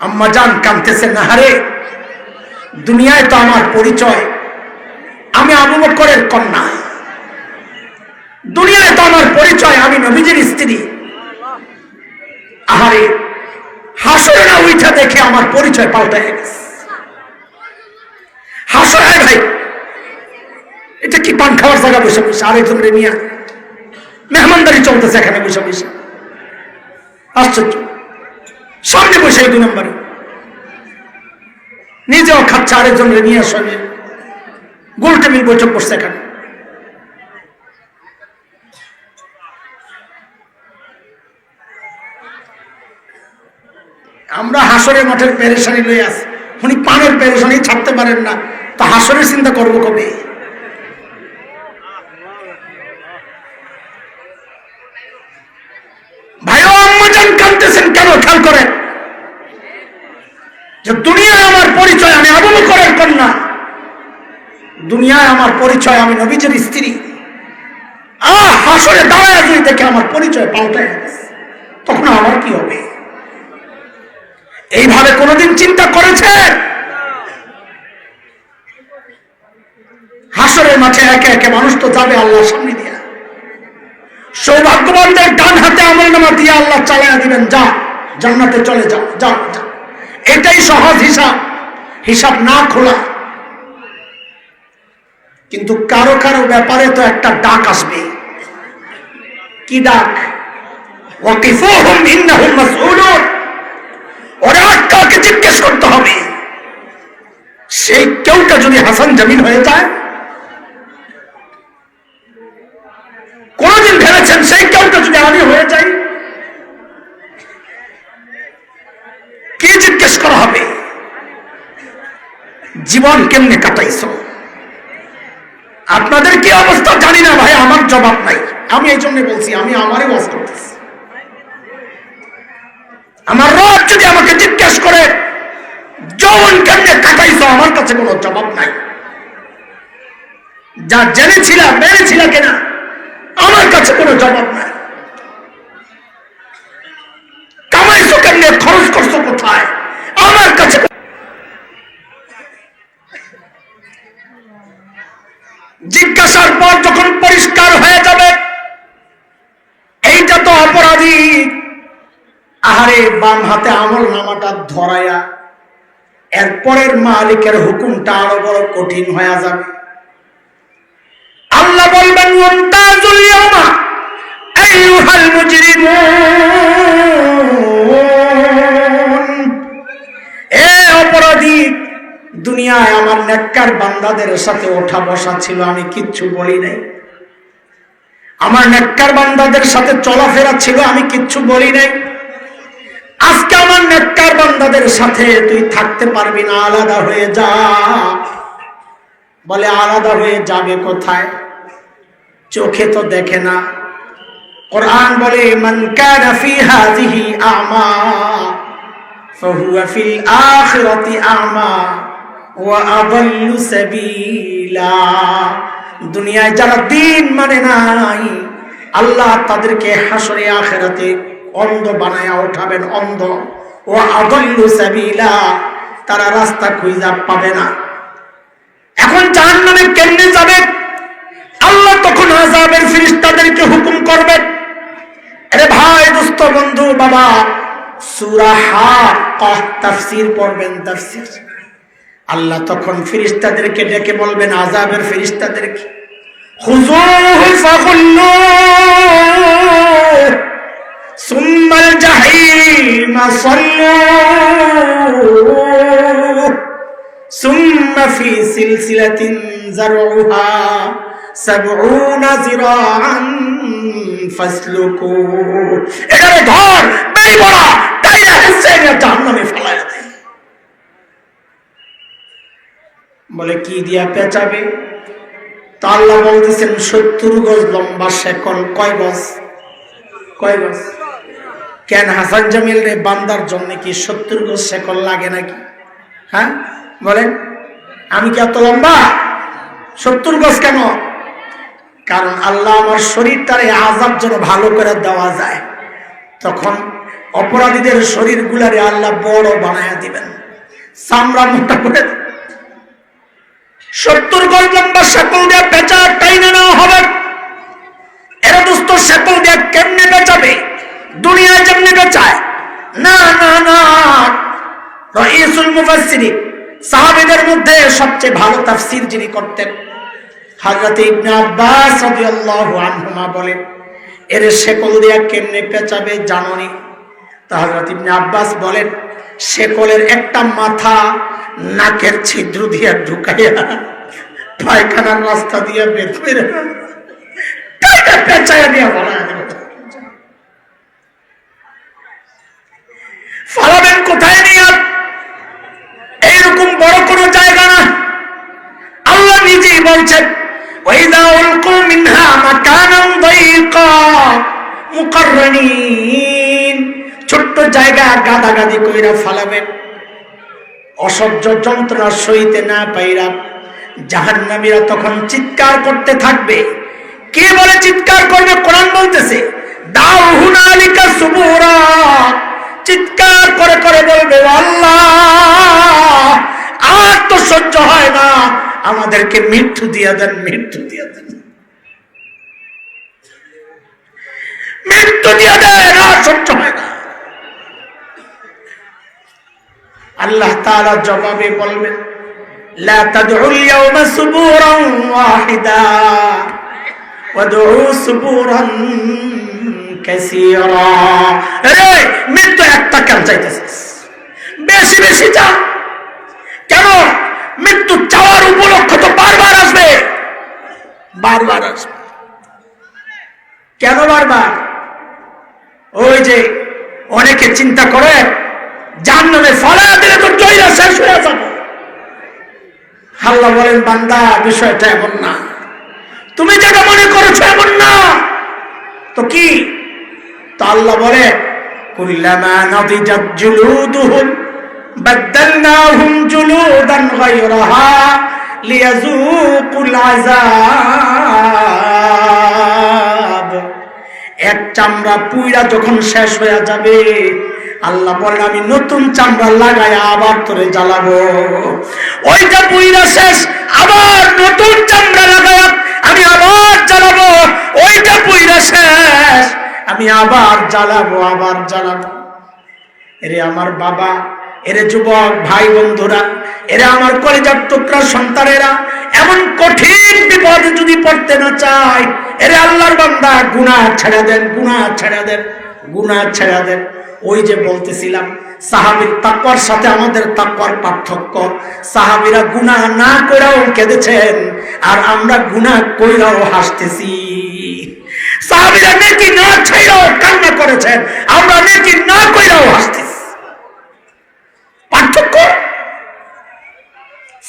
আম্মা জান কাঁদতেছে না, হারে দুনিয়ায় তো আমার পরিচয় আমি আবু বকরের কন্যা, দুনিয়ায় তো আমার পরিচয় আমি নবীজির স্ত্রী। আহারে হাসরে না উঠা দেখে আমার পরিচয় পাল্টে গেছে। হাসরে ভাই এটা কি পান খাওয়ার জায়গা বসে বসে আরেকজন রে নিয়ে মেহমানদারি চলতেছে এখানে বসে বসে, আশ্চর্য। সামনে বসে 2 নম্বরে নিজেও খাচ্ছে, আরেকজন রে নিয়ে সঙ্গে গোল টেবিল বৈঠক করছে এখানে। আমরা হাসরের মাঠের পেরেশানি লয়ে আছি, উনি পানের পেরেশানি ছাড়তে পারেন না, তো হাসরের চিন্তা করবো কবে? ভাইও আম্মা জান কাঁদতেছেন কেন খেয়াল করেন, যে দুনিয়ায় আমার পরিচয় আমি আবু বকরের কন্যা, দুনিয়ায় আমার পরিচয় আমি নবীজির স্ত্রী। হাসরে দাঁড়ায় যদি দেখে আমার পরিচয় পাল্টায় গেছে, তখন আমার কি হবে? এইভাবে কোনদিন চিন্তা করেছে? হাসরের মাঠে একে একে মানুষ তো যাবে আল্লাহর সামনে দিয়া, সৌভাগ্যবানদের ডান হাতে আমলনামা দিয়ে আল্লাহ চালায়া দিবেন, যা জান্নাতে চলে যাও, যা যা। এটাই সহজ হিসাব, হিসাব না খোলা। কিন্তু কারো কারো ব্যাপারে তো একটা ডাক আসবে। কি ডাক? ওয়াকিফুহুম ইন্নাহুম মাসউলুন। ওরা কাকে জিজ্ঞেস করতে হবে? সেই কেউটা যদি হাসান জামিল হয়ে যায়, কোনদিন ভেবেছেন সেই কেউটা যদি আমি হয়ে যাই, কি জিজ্ঞেস করা হবে? জীবন কেমনে কাটাইছো? আপনাদের কি অবস্থা জানি না ভাই, আমার জবাব নাই। আমি এই জন্য বলছি, আমি আমারই ওয়াজ করতেছি। আমার রব যদি আমাকে জিজ্ঞেস করে যৌবন কেমনে কাটাইছো, আমার কাছে কোনো জবাব নাই। যা জেনেছিল মেনেছিল কিনা, আমার কাছে কোনো জবাব নাই। কামাইছো কেমনে, খরচ করছো কোথায়, আমার কাছে। জিজ্ঞাসার পর যখন পরিষ্কার হয়ে যাবে এইটা তো অপরাধী, আহারে বাম হাতে আমল নামাটা ধরায়া এরপরের মালিকের হুকুমটা আরো বড় কঠিন হয়ে যাবে। আল্লাহ বলবেন ওয়ান্তাজুল ইয়াওমা আইয়ুহাল মুজরিমুন, এ অপরাধী, দুনিয়ায় আমার নেককার বান্দাদের সাথে ওঠা বসা ছিল, আমি কিচ্ছু বলি নাই। আমার নেককার বান্দাদের সাথে চলাফেরা ছিল, আমি কিচ্ছু বলি নাই। আজকে আমার নেককার বান্দাদের সাথে তুই থাকতে পারবি না, আলাদা হয়ে যা। বলে আলাদা হয়ে যাবে কোথায়? চোখে তো দেখে না। কোরআন বলে মান কানা ফি হাযিহি আ'মা ফাহুয়া ফিল আখিরাতি আ'মা ওয়া আদাল্লু সাবিলা। দুনিয়ায় যারা দিন মানে নাই, আল্লাহ তাদেরকে হাসরে আখিরাতে অন্ধ বানায়া উঠাবেন, অন্ধ। ওয়া আদাল্লু সাবিলা, তারা রাস্তা খুঁজে পাবে না। এখন জাহান্নামে কেমনে যাবে? আল্লাহ তখন আযাবের ফেরেশতাদেরকে হুকুম করবেন। আরে ভাই, দোস্ত, বন্ধু, বাবা, সূরা হাক্কাহ তাফসীর পড়বেন, তাফসীর। আল্লাহ তখন ফেরেশতাদেরকে ডেকে বলবেন, আযাবের ফেরেশতাদেরকে, খুযূহু ফাগুল্লুহু সুম্মাল জাহিমা সাল্লু। সুম্মা ফি সিলসিলাতিন যারউহা 70 যিরাআন ফাসলুকু, এটারে ধর বেই বড়া তাইরা হুসেন জাহান্নামে ফেলায় দে। বলে কি দিয়া পেঁচাবে? তা আল্লাহ বলতেছেন 70 গজ লম্বা শেকল। কয় গজ? কয় গজ? কেন হাসান জামিল রে বান্দার জন্য কি 70 গজ শেকল লাগে নাকি? হ্যাঁ বলেন, আমি কি এত লম্বা? 70 গজ কেন? কারণ আল্লাহ আমার শরীরটারে আযাব যেন ভালো করে দেওয়া যায়, তখন অপরাধীদের শরীর গুলারে আল্লাহ বড় বানায়া দিবেন, চামড়া মোটা করে। 70 গজ লম্বা শেকল দিয়ে পেঁচা টাইনে নেওয়া হবে। এরা দোস্ত শেকল দিয়ে কেমনে বেচাবে? দুনিয়ায় যেমনি বেচায় না না না। রাইসুল মুফাসসিরিন, সাহাবীদের মধ্যে সবচেয়ে ভালো তাফসীর যিনি করতেন, হযরত ইবনে আব্বাস রাদিয়াল্লাহু আনহুমা বলেন, এর শেকল দিয়ে কেমনে পেঁচাবে জানোনি? তা হযরত ইবনে আব্বাস বলেন, শেকলের একটা মাথা নাকের ছিদ্র দিয়ে ঢুকাইয়া পায়খানার রাস্তা দিয়ে বের করে পেঁচাইয়া দিয়ে ফালাবেন কোথায় নিয়ে? এইরকম বড় কোনো জায়গা না। আল্লাহ নিজেই বলছেন, ওয়াইযা উলকু মিনহা মাকানান দায়ীকা মুকাররানিন, ছোট্ট জায়গা গাদাগাদি কইরা ফালাবেন। অসহ্য যন্ত্রণা সইতে না পাইরা জাহান্নামীরা তখন চিৎকার করতে থাকবে। কে বলে চিৎকার করবে? কোরআন বলতেছে, দাউ হুনালিকা সুবুরা, চিৎকার করে করে বলবে, আল্লাহ আর তো সহ্য হয় না, আমাদেরকে মৃত্যু দিয়ে দেন, মৃত্যু দিয়ে দেন, মৃত্যু দিয়ে দেন, আর সহ্য হয় না। আল্লাহ তাআলা জবাবে বলবেন, লা তাদউল ইয়াওমা সুবুরান ওয়াহিদা ওয়াদউ সুবুরান কাসীরা। রে মৃত্যু একটা কেন চাইতেছিস? বেশি বেশি চা। কেন? মৃত্যু চাওয়ার উপলক্ষ তো বারবার আসবে, বারবার আসবে। কেন বারবার? ওই যে অনেকে চিন্তা করে জাহান্নামে ফলায়া দিলে তো জয়রা শেষ হয়ে যাবে। আল্লাহ বলেন, বান্দা বিষয়টা এমন না, তুমি যেটা মনে করেছো এমন না। তো কি? তো আল্লাহ বলে, কুল্লামা নাদিজাত জুলুদুহুম বাদদালনাহুম জুলুদান গায়রাহা লিয়াযুকুল আযাব। এক চামড়া পুইরা যখন শেষ হয়ে যাবে, আল্লাহ বলেন, আমি নতুন চামড়া লাগায় আবার তোরে জ্বালাবো। ওইটা পুইরা শেষ, আবার নতুন চামড়া লাগায় আমি আবার জ্বালাবো। ওইটা পুইরা শেষ, আমি আবার জ্বালাবো, আবার জ্বালাবো। এরে আমার বাবা, এরে যুবক ভাই বন্ধুরা, এরে আমার কলিজার টুকরা সন্তানেরা, এমন কঠিন বিপদে যদি পড়তে না চায়, এরে আল্লাহর বান্দা, গুনাহ ছেড়ে দেন, গুনাহ ছেড়ে দেন, গুনাহ ছেড়ে দেন। ওই যে বলতেছিলাম, সাহাবীর তাকওয়ার সাথে আমাদের তাকওয়ার পার্থক্য। সাহাবীরা গুনাহ না করেও কেঁদেছেন, আর আমরা গুনাহ কইরাও হাসতেছি। সাহাবীরা নেকি না ছাইরাও কান্না করেছেন, আমরা নেকি না কইরাও হাসতেছি। পার্থক্য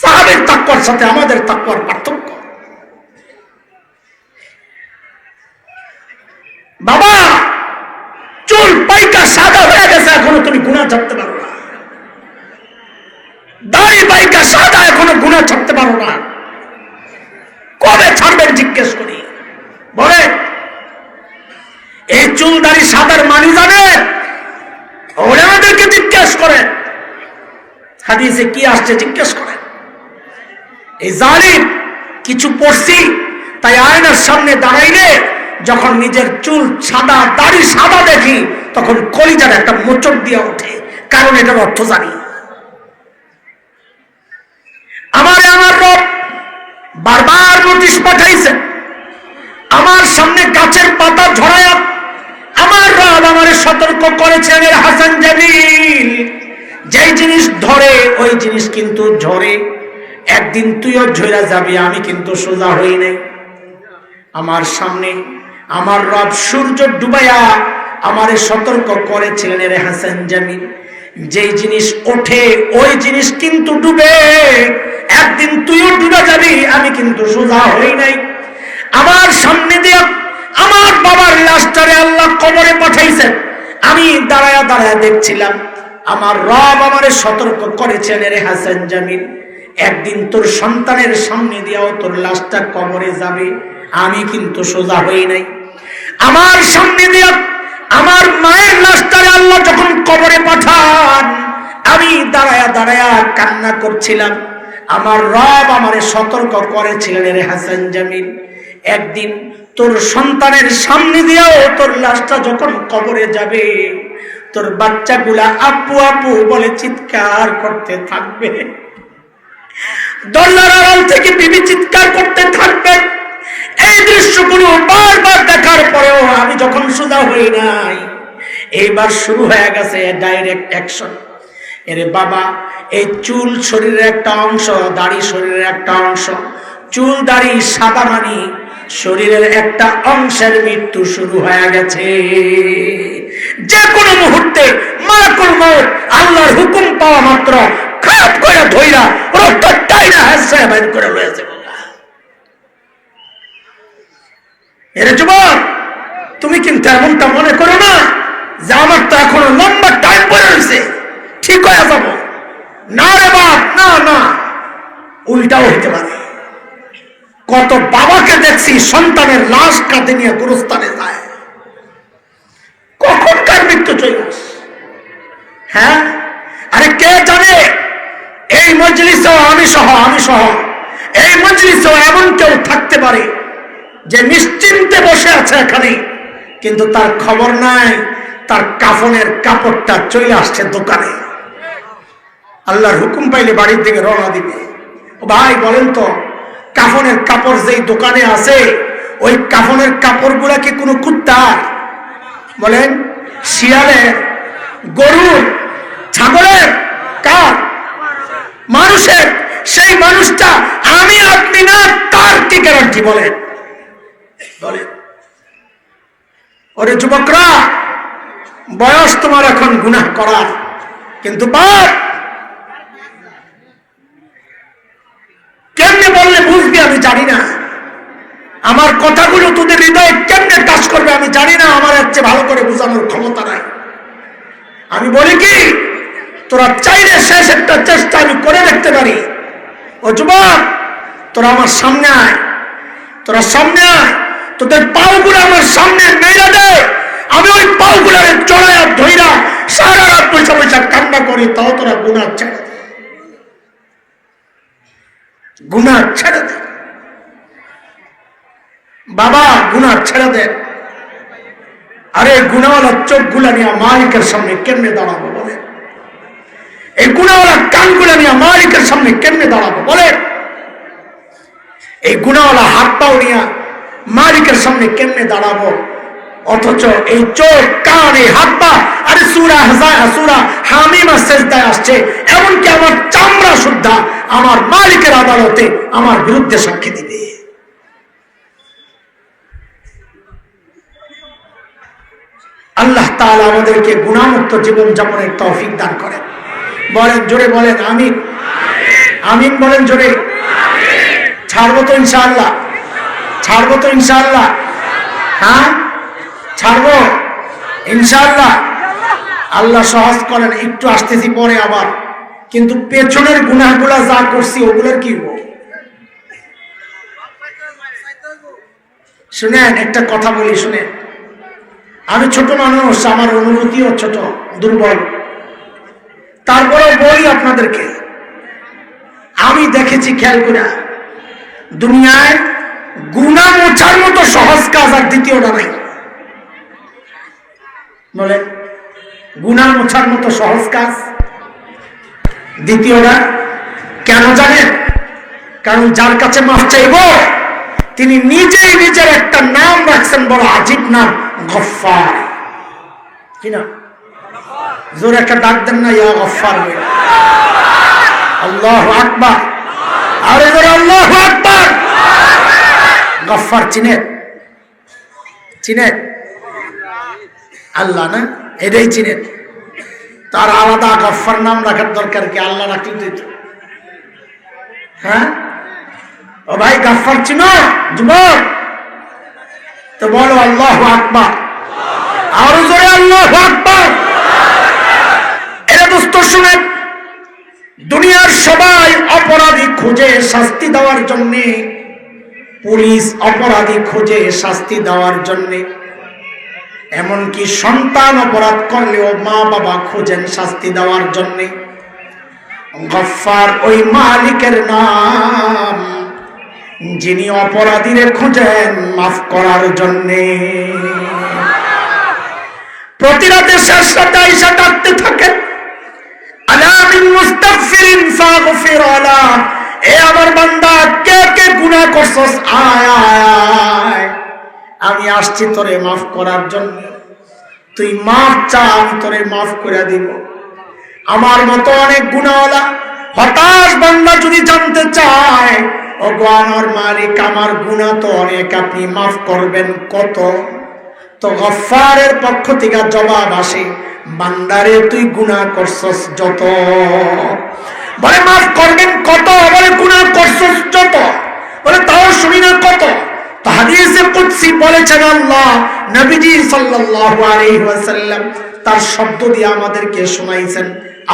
সাহাবীর তাকওয়ার সাথে আমাদের তাকওয়ার পার্থক্য। বাবা, চুল পাইকা সাদা হয়ে গেছে, এখনো তুমি গুনাহ ছাড়তে পারো না। দাড়ি পাইকা সাদা, এখনো গুনাহ ছাড়তে পারো না। কবে ছাড়বেন জিজ্ঞেস করি? বলে, এই চুল দাড়ি সাদার মানি জানে? ওনাদেরকে জিজ্ঞেস করেন, হাদিসে কি আসছে জিজ্ঞেস করেন। এই জালিম কিছু পড়ছি তাই আয়নার সামনে দাঁড়াইলে যখন নিজের চুল সাদা দাড়ি সাদা দেখি, তখন কলিজার একটা মোচড় দিয়ে ওঠে, কারণ এটার অর্থ জানি। আমার রব বারবার নোটিশ পাঠাইছেন, আমার সামনে গাছের পাতা ঝরায়া আমার রব আমারে সতর্ক করেছেন, হাসান জামিল যেই জিনিস ধরে ওই জিনিস কিন্তু ঝরে। একদিন তুইও ঝরে যাবি, আমি কিন্তু সোজা হই নাই। আমার সামনে আমার রব সূর্য ডুবাইয়া আমারে সতর্ক করেছিলেন, রে হাসান জামিল, যেই জিনিস ওঠে ওই জিনিস কিন্তু ডুবে। একদিন তুইও ডুবে যাবি, আমি কিন্তু সোজা হই নাই। আমার সামনে দিয়ে আমার বাবার লাশটারে আল্লাহ কবরে পাঠাইছেন, আমি দাঁড়ায়া দাঁড়ায়া দেখছিলাম। আমার রব আমারে সতর্ক করেছেন, রে হাসান জামিল, একদিন তোর সন্তানের সামনে দিয়েও তোর লাশটা কবরে যাবে, আমি কিন্তু সোজা হই নাই। আমার সামনে দিয়ে আমার মায়ের লাশটারে আল্লাহ যখন কবরে পাঠান, আমি দাঁড়ায়া দাঁড়ায়া কান্না করছিলাম। আমার রব আমারে সতর্ক করেছিলেন, রে হাসান জামিল, একদিন তোর সন্তানের সামনে দিয়েও তোর লাশটা যখন কবরে যাবে, তোর বাচ্চাগুলা আপু আপু বলে চিৎকার করতে থাকবে, দরজার আড়াল থেকে বিবি চিৎকার করতে থাকবে। এই দৃশ্যগুলো বারবার দেখার পরেও আমি যখন সোজা হই নাই, এইবার শুরু হয়ে গেছে ডাইরেক্ট অ্যাকশন। এরে বাবা, এই চুল শরীরের একটা অংশ, দাড়ি শরীরের একটা অংশ। চুল দাড়ি সাদা মানি শরীরের একটা অংশের মৃত্যু শুরু হয়ে গেছে। যে কোনো মুহূর্তে মালাকুল মউত আল্লাহর হুকুম পাওয়া মাত্র খাপ করে ধইরা রক্ত টাইনা হাসে বাইর করে লয়েছে। এরে যুবক, তুমি কিন্তু এমনটা মনে করো না যে আমার তো এখনো লম্বা টাইম পড়ে রয়েছে, ঠিক হয়ে যাব। না রে বাপ, না না, উল্টাও হইতে পারে। কত বাবাকে দেখছি সন্তানের লাশ কাঁধে নিয়ে গুরুস্থানে যায়, কখন কার মৃত্যু চলে আসে। হ্যাঁ, আরে কে জানে এই মজলিসেও আমি সহ এই মজলিসেও এমন কেউ থাকতে পারে যে নিশ্চিন্তে বসে আছে এখানে, কিন্তু তার খবর নাই তার কাফনের কাপড়টা চলে আসছে দোকানে। আল্লাহর হুকুম পাইলে বাড়ির দিকে রওনা দিবে। ও ভাই বলেন তো, কাফনের কাপড় যেই দোকানে আছে, ওই কাফনের কাপড়গুলা কি কোনো কুত্তার, বলেন শিয়ালের, গরুর, ছাগলের, কার? মানুষের। সেই মানুষটা আমি আপনি না, তার কি গ্যারান্টি? বলেন বলেন। ওরে যুবকরা, বয়স তোমার এখন গুনাহ করার, কিন্তু বাপ কেমনে বললে বুঝবি আমি জানি না। আমার কথাগুলো তোদের হৃদয়ে কেমনে টাচ করবে আমি জানি না। আমার হচ্ছে ভালো করে বোঝানোর ক্ষমতা নাই। আমি বলি কি, তোরা চাইলে শেষ একটা চেষ্টা আমি করে দেখতে পারি। ও যুবক, তোরা আমার সামনে আয়, তোরা সামনে আয়, তোদের পাওগুলো আমার সামনে মেরে দে। আমি ওই পাওগুলো চড়াইয়া ধইরা সারা রাত পয়সা পয়সা কান্না করি, তাও তোরা গুনাহ ছেড়ে দে, গুনাহ ছেড়ে দে বাবা, গুনাহ ছেড়ে দে। আরে গুনাহওয়ালা চোখগুলা নিয়ে মালিকের সামনে কেমনে দাঁড়াবো বলে? এই গুনাহওয়ালা কানগুলা নিয়ে মালিকের সামনে কেমনে দাঁড়াবো বলে? এই গুনাহওয়ালা হাত পাও নিয়ে মালিকের সামনে কেমনে দাঁড়াবো? অথচ এই চোখ, কান, এই হাত পা, আরে সূরা হামিম সেজদায় আসছে, এমনকি আমার চামড়া সুদ্ধা আমার মালিকের আদালতে আমার বিরুদ্ধে সাক্ষী দিবে। আল্লাহ তাআলা আমাদেরকে গুনাহমুক্ত জীবন যাপনের তৌফিক দান করেন। বলেন জোরে, বলেন আমিন। আমিন বলেন জোরে। ছাড়বো তো ইনশাআল্লাহ, ছাড়বো তো ইনশাআল্লাহ। হ্যাঁ, ছাড়বো ইনশাআল্লাহ। আল্লাহ সহজ করেন। একটু আসতেছি পরে আবার, কিন্তু পেছনের গুনাহগুলা যা করছি ওগুলোর কি হবো? শুনেন, একটা কথা বলি, শুনেন। আমি ছোট মানুষ, আমার অনুভূতিও ছোট, দুর্বল, তারপরেও বলি আপনাদেরকে, আমি দেখেছি, খেয়াল করে, দুনিয়ায় গুনাহ মোছার মতো সহজ কাজ আর দ্বিতীয়টা নাই। বলে গুনাহ মোছার মতো সহজ কাজ দ্বিতীয়টা কেন জানেন? কারণ যার কাছে মাফ চাইব তিনি নিজেই নিজের একটা নাম রাখছেন, বড় আজীব নাম, গফফার। কি নাম? জোরে একটা ডাক দেন না, ইয়া গফফার বলে। আল্লাহু আকবার, আরে জোরে আল্লাহু আকবার। গফফার চিনেন? চিনেন? আল্লাহ না, এটাই চিনেন। তার আলাদা গফফার নাম রাখার দরকার কি? আল্লাহ রাখলে দিত। হ্যাঁ ও ভাই, গফফার চিনো যুবক? তো বলো আল্লাহু আকবার, আরো জোরে আল্লাহু আকবার। এরা দোস্ত শুনেন, দুনিয়ার সবাই অপরাধী খুঁজে শাস্তি দেওয়ার জন্য, পুলিশ অপরাধী খুঁজে শাস্তি দেওয়ার জন্য, এমনকি সন্তান অপরাধ করলেও মা বাবা খুঁজেন শাস্তি দেওয়ার জন্য। গফফার ওই মালিকের নাম যিনি অপরাধীরে খুঁজেন মাফ করার জন্য। প্রতি রাতে শেষ রাতে আয়েশা ডাকতে থাকেন, আলা মিন মুস্তাগফিরিন ফাগফির আলা, এ আমার বান্দা কে কে গুনাহ করছস, আয় আয়, আমি আসছি তোরে মাফ করার জন্য। তুই মাফ চা, আমি তোরে মাফ করে দিব। আমার মতো অনেক গুনাহওয়ালা হতাশ বান্দা যদি জানতে চায়, ও গো আমার মালিক, আমার গুনাহ তো অনেক, আপনি মাফ করবেন কত? তো গফফারের পক্ষ থেকে জবাব আসে, বান্দারে তুই গুনাহ করছস যত। বলে মাফ করবেন কত? বলে গুনাহ করছস যত। বলে তাও শুনি না কত? তো হাদিসে কুদসি বলেছেন আল্লাহ, নবীজি সাল্লাল্লাহু আলাইহি ওয়াসাল্লাম তার শব্দ দিয়ে আমাদেরকে শোনাইছেন।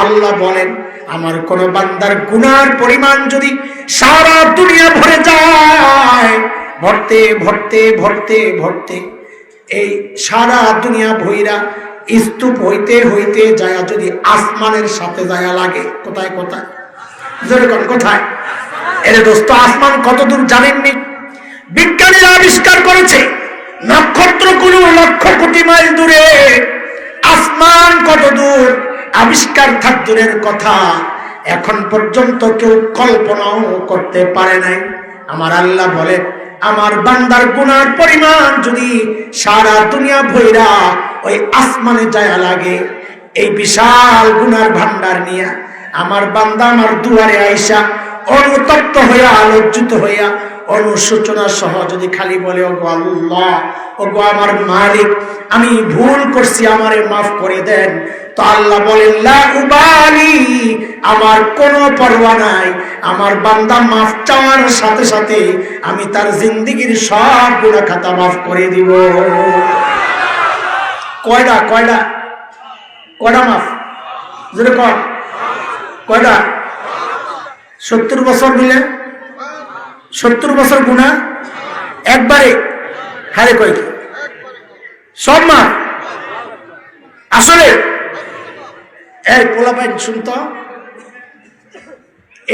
আল্লাহ বলেন, আমার কোন বান্দার গুনার পরিমাণ যদি সারা দুনিয়া ভরে যায়, ভরতে ভরতে ভরতে ভরতে এই সারা দুনিয়া ভইরা স্তূপ হইতে হইতে যায় যদি আসমানের সাথে যায় লাগে। কোথায় কোথায়? জোরে কোন কোথায়? এর দোস্ত, আসমান কত দূর জানেননি? বিজ্ঞানীরা আবিষ্কার করেছে নক্ষত্রগুলো লক্ষ কোটি মাইল দূরে। আসমান কত দূর আবিষ্কার থাক দূরের কথা, এখন পর্যন্ত কেউ কল্পনাও করতে পারে নাই। আমার আল্লাহ বলে, আমার বান্দার গুনার পরিমাণ যদি সারা দুনিয়া ভৈরা ওই আসমানে যায় লাগে, এই বিশাল গুনার ভান্ডার নিয়ে আমার বান্দা আমার দুয়ারে আইসা অনুতপ্ত হইয়া, লজ্জিত হইয়া, অনুশোচনা সহ যদি খালি বলে, ও গো আল্লাহ, ও গো আমার মালিক, আমি ভুল করছি, আমারে মাফ করে দেন, তো আল্লাহ বলেন, লা উবালি, আমার কোনো পরোয়া নাই। আমার বান্দা মাফ চাওয়ার সাথে সাথে আমি তার জিন্দেগীর সব গুনাহ খাতা মাফ করে দিব। কয়টা কয়টা কয়টা মাফ? যদি কয়টা? 70 বছর মিলে 70 বছর গুনাহ একবারে? হারে কয় কি সব মাফ? আসলে এই পোলাপাইন শুনতো,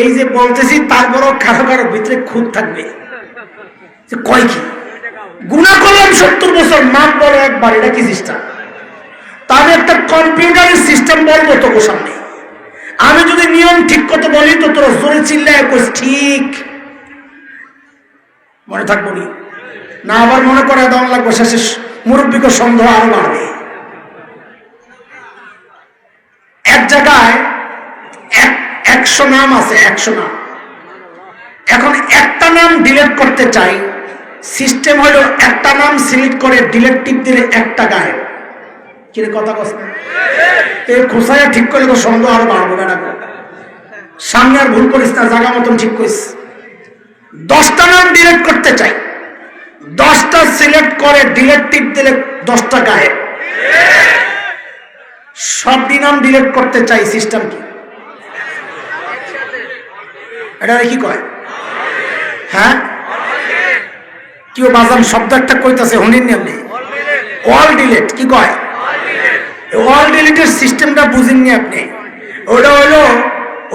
এই যে বলতেছি তারপরও কারো কারো ভিতরে খুঁত থাকবে যে কয় কি গুনাহ করলাম 70 বছর, মাফ বলো একবার, এটা কি সিস্টেম? তাহলে একটা কম্পিউটারের সিস্টেম বলবো তোর সামনে, আমি যদি নিয়ম ঠিক করতে বলি তো তোর জোরে চিল্লায় কইস ঠিক মনে থাকবো নি না? আবার মনে করে দাম লাগবে, শেষে মুরব্বীকে সন্দেহ আরো বাড়বে। এক জায়গায় 100 নাম আছে, 100 নাম। এখন একটা নাম ডিলিট করতে চাই, সিস্টেম হলো একটা নাম সিলেক্ট করে ডিলিট টিপ দিলে একটা গায়ে কি কথা কস না? এই খোসায়া ঠিক করলে তো সন্দেহ আরো বাড়বে না। সামনে আর ভুল করিস না, জায়গা মতন ঠিক করিস। 10টা নাম ডিলিট করতে চাই, 10টা সিলেক্ট করে ডিলিট টিপ দিলে 10টা গায়ে। সবটি নাম ডিলিট করতে চাই, সিস্টেম কি? এটা কি কয়? হ্যাঁ, কেউ বাজান শব্দ একটা কইতাছে, হনিন নেমনি অল ডিলিট কি কয়? অল ডিলিটের সিস্টেমটা বুঝেননি আপনি। ওটা হলো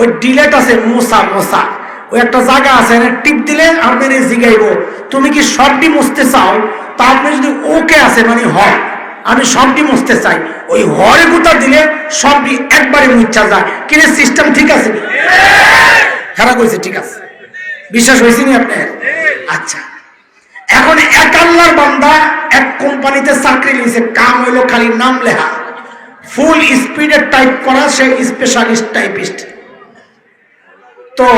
ওই ডিলিট আছে মোসা মোসা, ওই একটা জায়গা আছে, টিপ দিলে আপনার জিগাইব তুমি কি সবটি মুছতে চাও? তা আপনি যদি ওকে আছে মানে হয় আমি সবটি মুছতে চাই, ওই হরে গুতা দিলে সবটি একবারে মুচ্ছা যায়। কিন্তু সিস্টেম ঠিক আছে? খারাপ কইছে, ঠিক আছে, বিশ্বাস হয়েছে নি আপনার? আচ্ছা, এখন এক আল্লাহর বান্দা এক কোম্পানিতে চাকরি নিয়েছে, কাম হইলো খালি নাম লেখা, ফুল স্পিডে টাইপ করা, সে স্পেশালিস্ট টাইপিস্ট। তো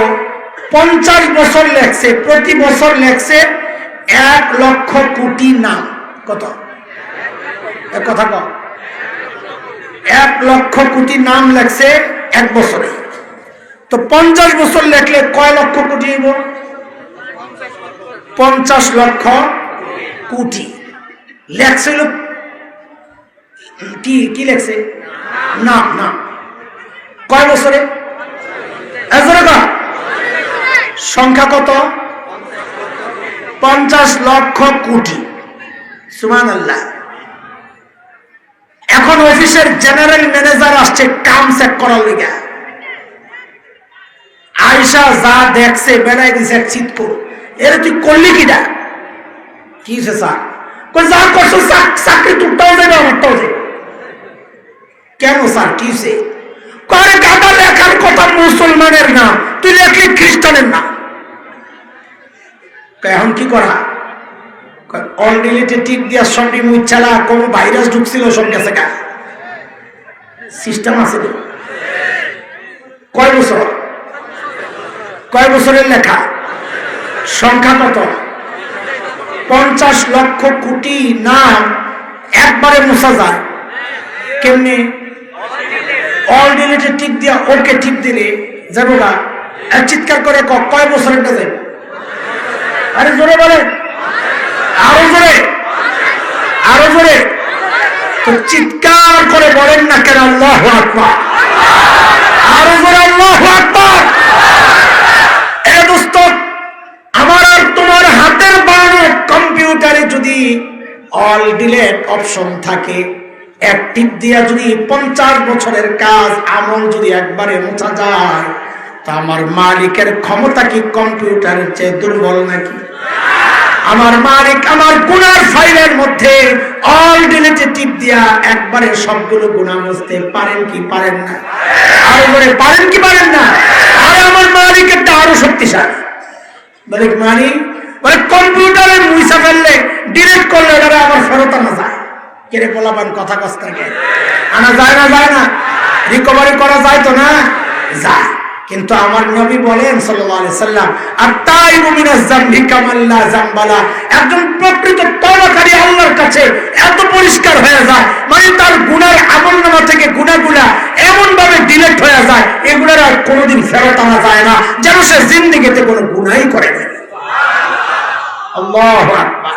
50 বছর লেখছে, প্রতি বছর লেখছে 1 লক্ষ কোটি নাম। কত? কথা কম। 1 লক্ষ কোটি নাম লেখছে 1 বছরে। তো 50 বছর লেখলে কয় লক্ষ কোটি হইব? 50 লক্ষ কোটি লেখছিল। কি লেখছে? নাম। নাম কয় বছরে? সংখ্যা কত? 50 লক্ষ কোটি। সুবহানাল্লাহ। এখন অফিসের জেনারেল ম্যানেজার আসছে কাম চেক করার লিগা। আয়সা যা দেখছে বেড়াই দিছে এক চিৎকুর, এর তুই করলি কিনা? কি হয়েছে স্যার? যা করছো চাকরি টুকটাও যাবে, আমারটাও যাবে। কেন স্যার কি হয়েছে? করে গাদা লেখার কথা মুসলমানের না, তুই লেখলি খ্রিস্টানের না। এখন কি করা? অল ডিলিটে টিপ দিয়া সব রিমুভ চালা, কোন ভাইরাস ঢুকছিল সব গেছে গা। সিস্টেম আছে। কয় বছর? কয় বছরের লেখা? সংখ্যা কত? 50 লক্ষ কোটি নাম একবারে মুছা যায় কেমনি? অল ডিলিটে টিপ দিয়া ওকে টিপ দিলে যাবো না। চিৎকার করে কয় বছরের যাবে? আরে জোরে বলে, আরো জোরে, আরো জোরে। তো চিৎকার করে বলেন না কেন আল্লাহু আকবার? আরো জোরে আল্লাহু আকবার। এ দোস্ত, আমার আর তোমার হাতের বানানো কম্পিউটারে যদি অল ডিলিট অপশন থাকে, এক টিপ দিয়া যদি 50 বছরের কাজ আমল যদি একবারে মোছা যায়, তা আমার মালিকের ক্ষমতা কি কম্পিউটারের চেয়ে দুর্বল নাকি? আমার মালিক আমার গুনার ফাইলের মধ্যে অল ডিলিটে টিপ দিয়া একবারে সবগুলো গুনাহ মুছতে পারেন কি পারেন না? আর বলে পারেন কি পারেন না? আর আমার মালিকেরটা আরো শক্তিশালী। বলে মালিক বলে কম্পিউটারে মুছা ফেললে, ডিলিট করলে এটা আবার ফেরত আনা যায়। কেড়ে বলাবান কথা কস্তাকে আনা যায় না? যায় না? রিকভারি করা যায় তো না? যায়। কিন্তু আমার নবী বলেন সাল্লাল্লাহু আলাইহি সাল্লাম, আত-তাইবু মিনাজ যামবি কামান লা যামবালা। একজন প্রকৃত তওবাকারী আল্লাহর কাছে এত পরিষ্কার হয়ে যায়, মানে তার গুনার আমলনামা থেকে গুনাহগুলা এমন ভাবে ডিলিট হয়ে যায়, এগুলোর আর কোনোদিন ফেরত আনা যায় না, যেন সে জিন্দেগিতে কোনো গুনাহই করে না। আল্লাহু আকবার।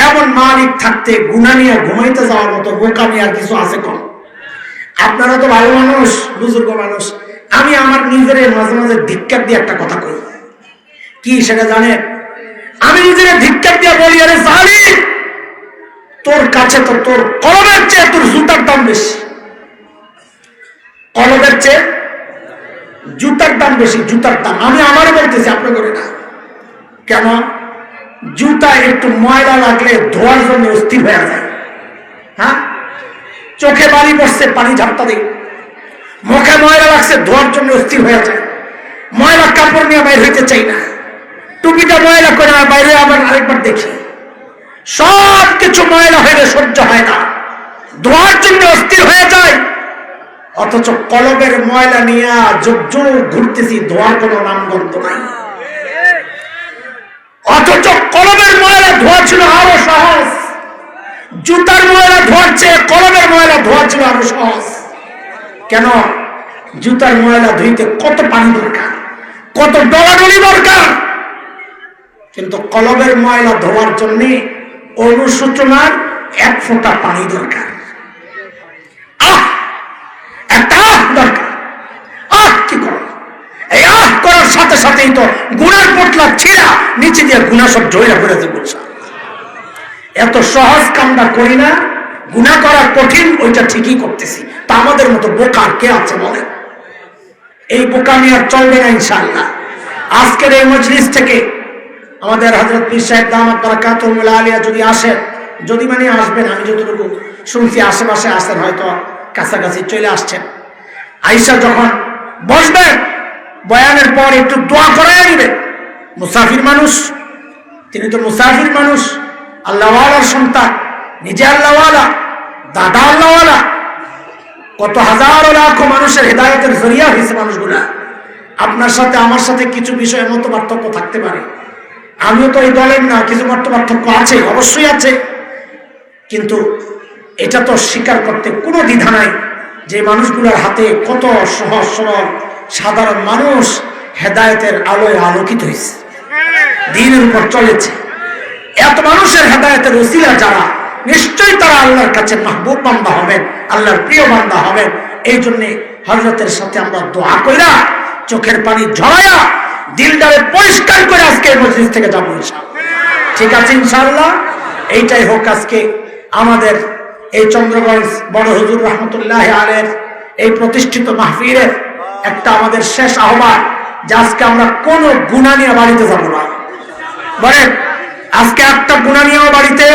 এমন মালিক থাকতে গুনাহ নিয়ে ঘুমাইতে যাওয়ার মতো বোকামি আর কিছু আছে কম? আপনারা তো ভালো মানুষ, বুজুর্গ মানুষ। আমি আমার নিজের মাঝে মাঝে ধিক্কার দিয়ে একটা কথা কই। কি সেটা জানেন? আমি নিজের ধিক্কার দিয়ে বলি, আরে জালিম, তোর কাছে তো তোর কলমের চেয়ে তোর জুতার দাম বেশি। কলমের চেয়ে জুতার দাম বেশি, জুতার দাম। আমি আমারও বলতেছি, আপনি করে না কেন? জুতা একটু ময়লা লাগলে ধোয়ার জন্য অস্থির হয়ে যায়। হ্যাঁ, চোখে বালি পড়ছে, পানি ঝাপটা দিই। মুখে ময়লা লাগছে, ধোয়ার জন্য অস্থির হয়ে যায়। ময়লা কাপড় নিয়ে বাইরে হইতে চাই না। টুপিটা ময়লা করে বাইরে আবার আরেকবার দেখি। সব কিছু ময়লা হইলে সহ্য হয় না, ধোয়ার জন্য অস্থির হয়ে যায়। অথচ কলবের ময়লা নিয়ে যোগ ঘুরতেছি, ধোয়ার কোনো নামগন্ধ নাই। অথচ কলমের ময়লা ধোয়া ছিল আরো সহজ। জুতার ময়লা ধোয়ার চেয়ে কলমের ময়লা ধোয়া ছিল আরো সহজ। কেন? জুতার ময়লা ধুইতে কত পানি দরকার, কত ডলাডলি দরকার, কিন্তু কলমের ময়লা ধোয়ার জন্য অনুশোচনার 1 ফোঁটা পানি দরকার। একটা দরকার। কি করো? এই করার সাথে সাথেই তো গুনার পোটলা ছিঁড়া নিচে দিয়ে গুনাহ সব জয়রা করে দেবো। এত সহজ কামটা করি না, গুনাহ করা কঠিন, ওইটা ঠিকই করতেছি। তা আমাদের মতো বোকার কে আছে বলেন? এই বোকামি আর চলবে না ইনশাআল্লাহ। আজকের এই মজলিস থেকে আমাদের হযরত পীর সাহেব দামাত বারাকাতুহুল আলিয়া যদি আসেন, যদি মানে আসবেন, আমি যতটুকু শুনছি আশেপাশে আসেন, হয়তো কাছাকাছি চলে আসছেন। আয়েশা যখন বসবেন, বয়ানের পর একটু দোয়া করায় দিবেন। মুসাফির মানুষ, তিনি তো মুসাফির মানুষ, আল্লাহওয়ালার সন্তান, নিজে আল্লাহওয়ালা, দাদা আল্লাহওয়ালা, কত হাজার লাখো মানুষের হেদায়েতের জরিয়া হয়েছে মানুষগুলা। আপনার সাথে আমার সাথে কিছু বিষয়ে মত পার্থক্য থাকতে পারে, আমিও তো এই দলের না, কিছু মত পার্থক্য আছে, অবশ্যই আছে, কিন্তু এটা তো স্বীকার করতে কোনো দ্বিধা নাই যে মানুষগুলোর হাতে কত সহজ সরল সাধারণ মানুষ হেদায়েতের আলোয় আলোকিত হয়েছে, দ্বীনের উপর চলেছে। এত মানুষের হেদায়েতের ওসিলা যারা, নিশ্চয়ই তারা আল্লাহর কাছে মাহবুব বান্দা হবেন, আল্লাহর প্রিয় বান্দা হবেন। এই জন্যে হযরতের সাথে আমরা দোয়া কইরা, চোখের পানি ঝরাইয়া, দিলটারে পরিষ্কার করে আজকে এই মজলিস থেকে যাবো ইনশাআল্লাহ। ঠিক আছে ইনশাআল্লাহ। এইটাই হোক আজকে আমাদের এই চন্দ্রগঞ্জ বড় হুজুর রহমতুল্লাহ আলাইহির এই প্রতিষ্ঠিত মাহফিলের একটা আমাদের শেষ আহ্বান যে আজকে আমরা কোনো গুনাহ নিয়ে বাড়িতে যাব না। বলেন, আজকে একটা গুনাহ নিয়েও বাড়িতে,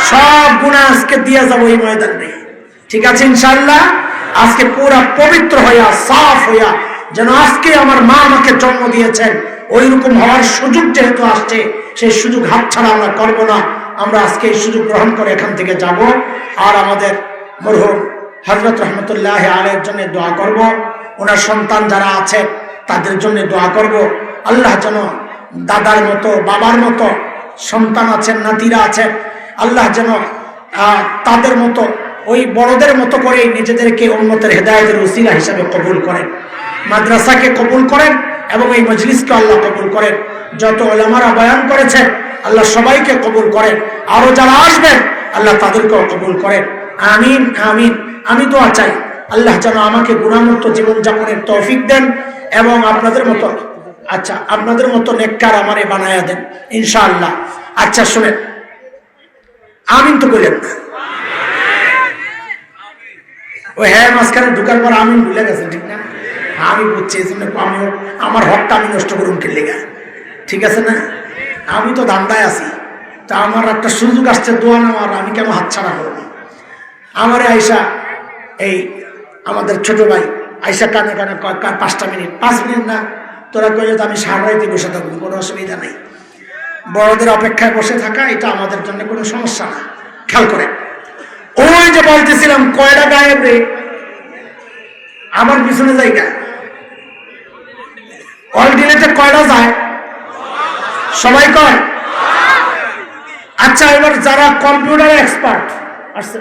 সব গুনাহ আজকে দিয়ে যাবো এই ময়দানে। ঠিক আছে ইনশাআল্লাহ। আজকে পুরা পবিত্র হইয়া, সাফ হইয়া, যেন আজকে আমার মা আমাকে জন্ম দিয়েছেন ওই রকম হওয়ার সুযোগ যেহেতু আসছে, সেই সুযোগ হাতছাড়া আমরা করব না। আমরা আজকে এই সুযোগ গ্রহণ করে এখান থেকে যাব, আর আমাদের মরহুম হযরত রহমতুল্লাহ আলাইহির জন্য দোয়া করব। ওনার সন্তান যারা আছে তাদের জন্য দোয়া করব। আল্লাহ যেন দাদার মতো, বাবার মতো সন্তান আছেন, নাতিরা আছেন, আল্লাহ যেন তাদের মতো, ওই বড়দের মতো করে নিজেদেরকে উম্মতের হেদায়েতের ওসিলা হিসাবে কবুল করেন, মাদ্রাসাকে কবুল করেন এবং এই মজলিসকে আল্লাহ কবুল করেন। যত উলামারা বয়ান করেছেন আল্লাহ সবাইকে কবুল করেন, আরো যারা আসবেন আল্লাহ তাদেরকেও কবুল করেন। আমিন আমিন। আমি দোয়া চাই আল্লাহ যেন আমাকে গুনাহমুক্ত জীবনযাপনের তৌফিক দেন এবং আপনাদের মতো, আচ্ছা আপনাদের মতো নেককার আমারে বানায়া দেন ইনশাআল্লাহ। আচ্ছা শুনেন, আমিন তো বললেন না, ওই হ্যাঁ মাঝখানে ঢুকার পর আমিন ভুলে গেছেন, ঠিক না? আমি বুঝছি, এই জন্য আমিও আমার হকটা আমি নষ্ট করুন খেলে গা, ঠিক আছে না? আমি তো ধান্দায় আছি, তা আমার একটা সুযোগ আসছে দোয়া নেওয়ার, আমি কেন হাতছাড়া করবো? আমারে আয়সা, এই আমাদের ছোট ভাই আয়সা কানে কানে 5 মিনিট, 5 মিনিট না, তোরা কইলে তো আমি সারা রাইতে বসে থাকবো, কোনো অসুবিধা নেই। বড়দের অপেক্ষায় বসে থাকা এটা আমাদের জন্য কোনো সমস্যা না। খেয়াল করে, ওই যে বলতেছিলাম কয়টা গায়েব রে, আমার পিছনে জায়গা অল ডিলেটে কয়টা যায়, সবাই কয়। আচ্ছা এবার যারা কম্পিউটার এক্সপার্ট আসছে,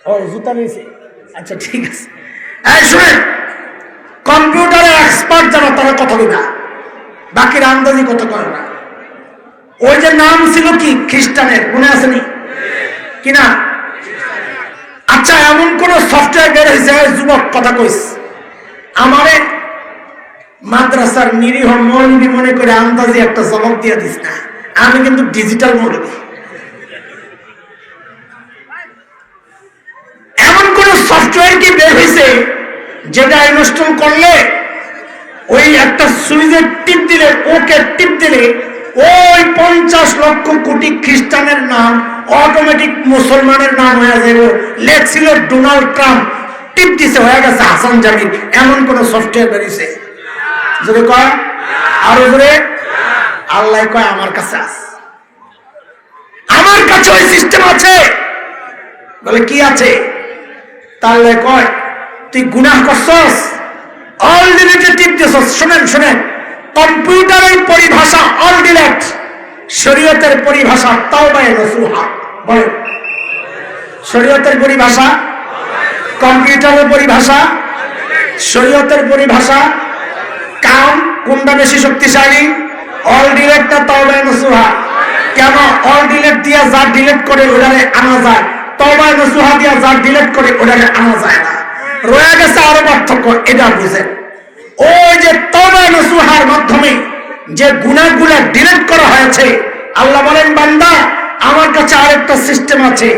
ও জুতা নিয়েছে, আচ্ছা ঠিক আছে। এই শুনেন, কম্পিউটারে এক্সপার্ট যারা তারা কথা বলবে, বাকির আন্দাজি কত করে না। ওই যে নাম ছিল কি খ্রিস্টানের, মনে আছে নি কিনা? আচ্ছা এমন কোন সফটওয়্যার বের হয়েছে, যুবক কথা কইস, আমারে মাদ্রাসার নিরীহ মৌলবি মনে করে আন্দাজি একটা জবাব দিয়ে দিস না, আমি কিন্তু ডিজিটাল মৌলবি। এমন কোন সফটওয়্যার কি বের হয়েছে যেটা ইনস্টল করলে ওই একটা সুইচের টিপ দিলে, ওকে টিপ দিলে ওই 50 লক্ষ কোটি খ্রিস্টানের নাম অটোমেটিক মুসলমানের নাম হয়ে যাবে? লেখছিল ডোনাল্ড ট্রাম্প, টিপ দিছে হয়ে গেছে হাসান জামিল। এমন কোন সফটওয়্যার বেরিয়েছে? যদি কয় আরো জোরে, আল্লাহ কয় আমার কাছে আছে, আমার কাছে ওই সিস্টেম আছে। বলে কি আছে? তাহলে কয় তুই গুনাহ করছস, অল ডিলিটে টিপ দিছস। শুনেন শুনেন, কম্পিউটারের পরিভাষা অল ডিলিট, শরীয়তের পরিভাষা তাওবা নসুহা। বলেন, শরীয়তের পরিভাষা, কম্পিউটারের পরিভাষা, শরীয়তের পরিভাষা। কাম কোনটা বেশি শক্তিশালী, অল ডিলিট না তাওবা নসুহা? কেন অল ডিলিট দিয়া যা ডিলিট করে ওটারে আনা যায়, তাওবা নসুহা দিয়া যা ডিলিট করে ওটারে আনা যায় না। রয়ে গেছে আরো পার্থক্য, এটা বুঝেন। ওই যে তাওবা নসুহার মাধ্যমে যে গুনাহগুলো ডিলিট করা হয়েছে, আল্লাহ বলেন বান্দা আমার কাছে আরেকটা সিস্টেম আছে,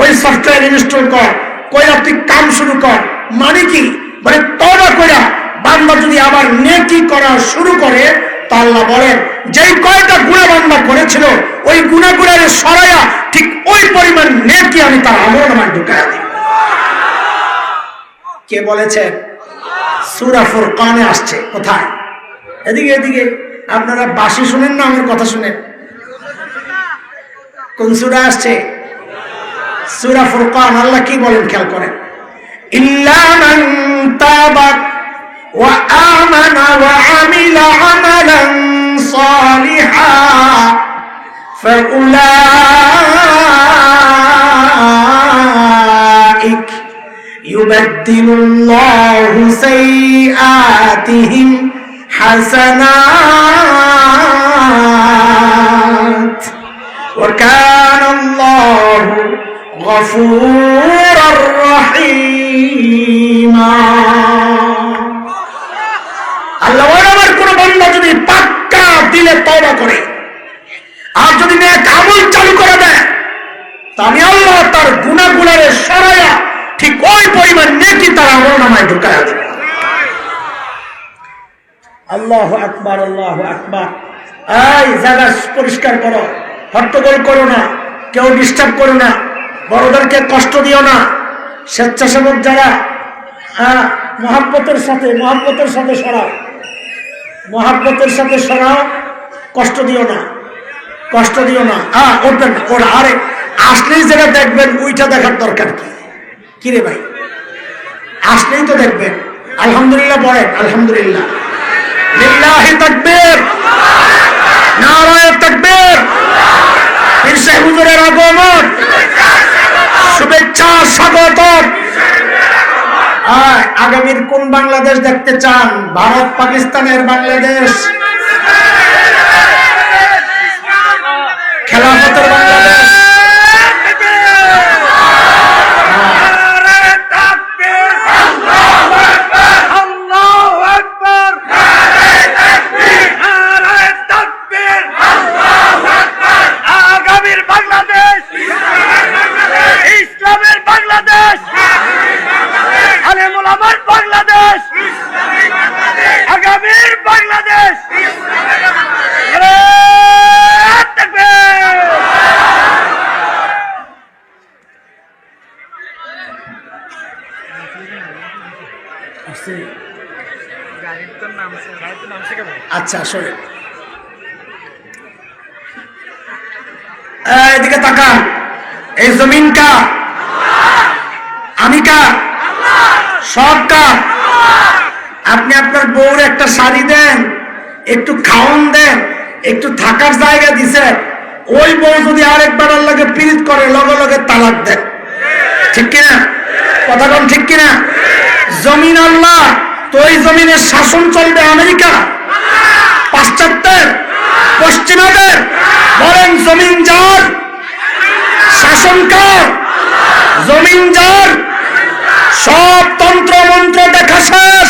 ওই সফটওয়্যার ইনস্টল কর, কইরা তুই কাম শুরু কর। মানে কি? মানে তওবা কইরা বান্দা যদি আবার নেকি করা শুরু করে, তা আল্লাহ বলেন যেই কয়টা গুনাহ বান্দা করেছিল ওই গুনাহগুলোরে সরাইয়া ঠিক ওই পরিমাণ নেকি আমি তার আমলনামায় ঢুকায়া দিই। কে বলেছে? সূরা ফুরকানে আসছে। কোথায়? এদিকে এদিকে। আপনারা বাসি শুনেন না আমার কথা শুনেন? কোন সূরা আসছে? সূরা ফুরকান আল্লাহ কি বলেন খেয়াল করেন, ইল্লা মান তাবা ওয়া আমানা ওয়া আমিলা আমালান সালিহা ফাউলাইক ইউবাদদিলুল্লাহু সাইয়্যাতিহিম হাসানাত ওয়া কানাল্লাহু গফুরুর রহিমা। আল্লাহ আমার কোন বান্দা যদি পাক্কা দিলে তওবা করে আর যদি নেক আমল চালু করে দেয়, তা আমি আল্লাহ তার গুনাহগুলোরে সরায়া ঠিক ওই পরিমাণ নেকি তার আমলনামায় ঢুকায়া দেব। আল্লাহু আকবার, আল্লাহু আকবার। এই জায়গা পরিষ্কার করো, হট্টগোল করো না, কেউ ডিস্টার্ব করো না, বড়দেরকে কষ্ট দিও না। স্বেচ্ছাসেবক যারা মহাব্বতের সাথে সরাও, মহাব্বতের সাথে সরাও, কষ্ট দিও না, কষ্ট দিও না। উঠবেন না ওরা, আরে আসলেই যেটা দেখবেন ওইটা দেখার দরকার কি? কিরে ভাই, আসলেই তো দেখবেন। আলহামদুলিল্লাহ পড়েন, আলহামদুলিল্লাহ, লিল্লাহি তাকবীর, নারায়ে তাকবীর, পীর সাহেব হুজুরের আগমন, শুভেচ্ছা স্বাগতম। আগামীর কোন বাংলাদেশ দেখতে চান? ভারত পাকিস্তানের বাংলাদেশ, খেলাফতের বাংলাদেশ? আচ্ছা শোনে, এদিকে তাকান। এই জমিন কা? আমি কা? সব কা? আপনি আপনার বউর একটা শাড়ি দেন, একটু খাওন দেন, একটু থাকার জায়গা দিছেন, ওই বউ যদি আরেকবার আল্লাহকে পীড়িত করে লগে লগে তালাক দেন, ঠিক কিনা? কথা বল, ঠিক কিনা? জমিন আল্লাহ, তো ওই জমিনের শাসন চলবে আমেরিকা, পাশ্চাত্যের, পশ্চিমাদের? বলেন জমিন যার, শাসন কার? জমিন যার, সব তন্ত্র মন্ত্র দেখা শেষ।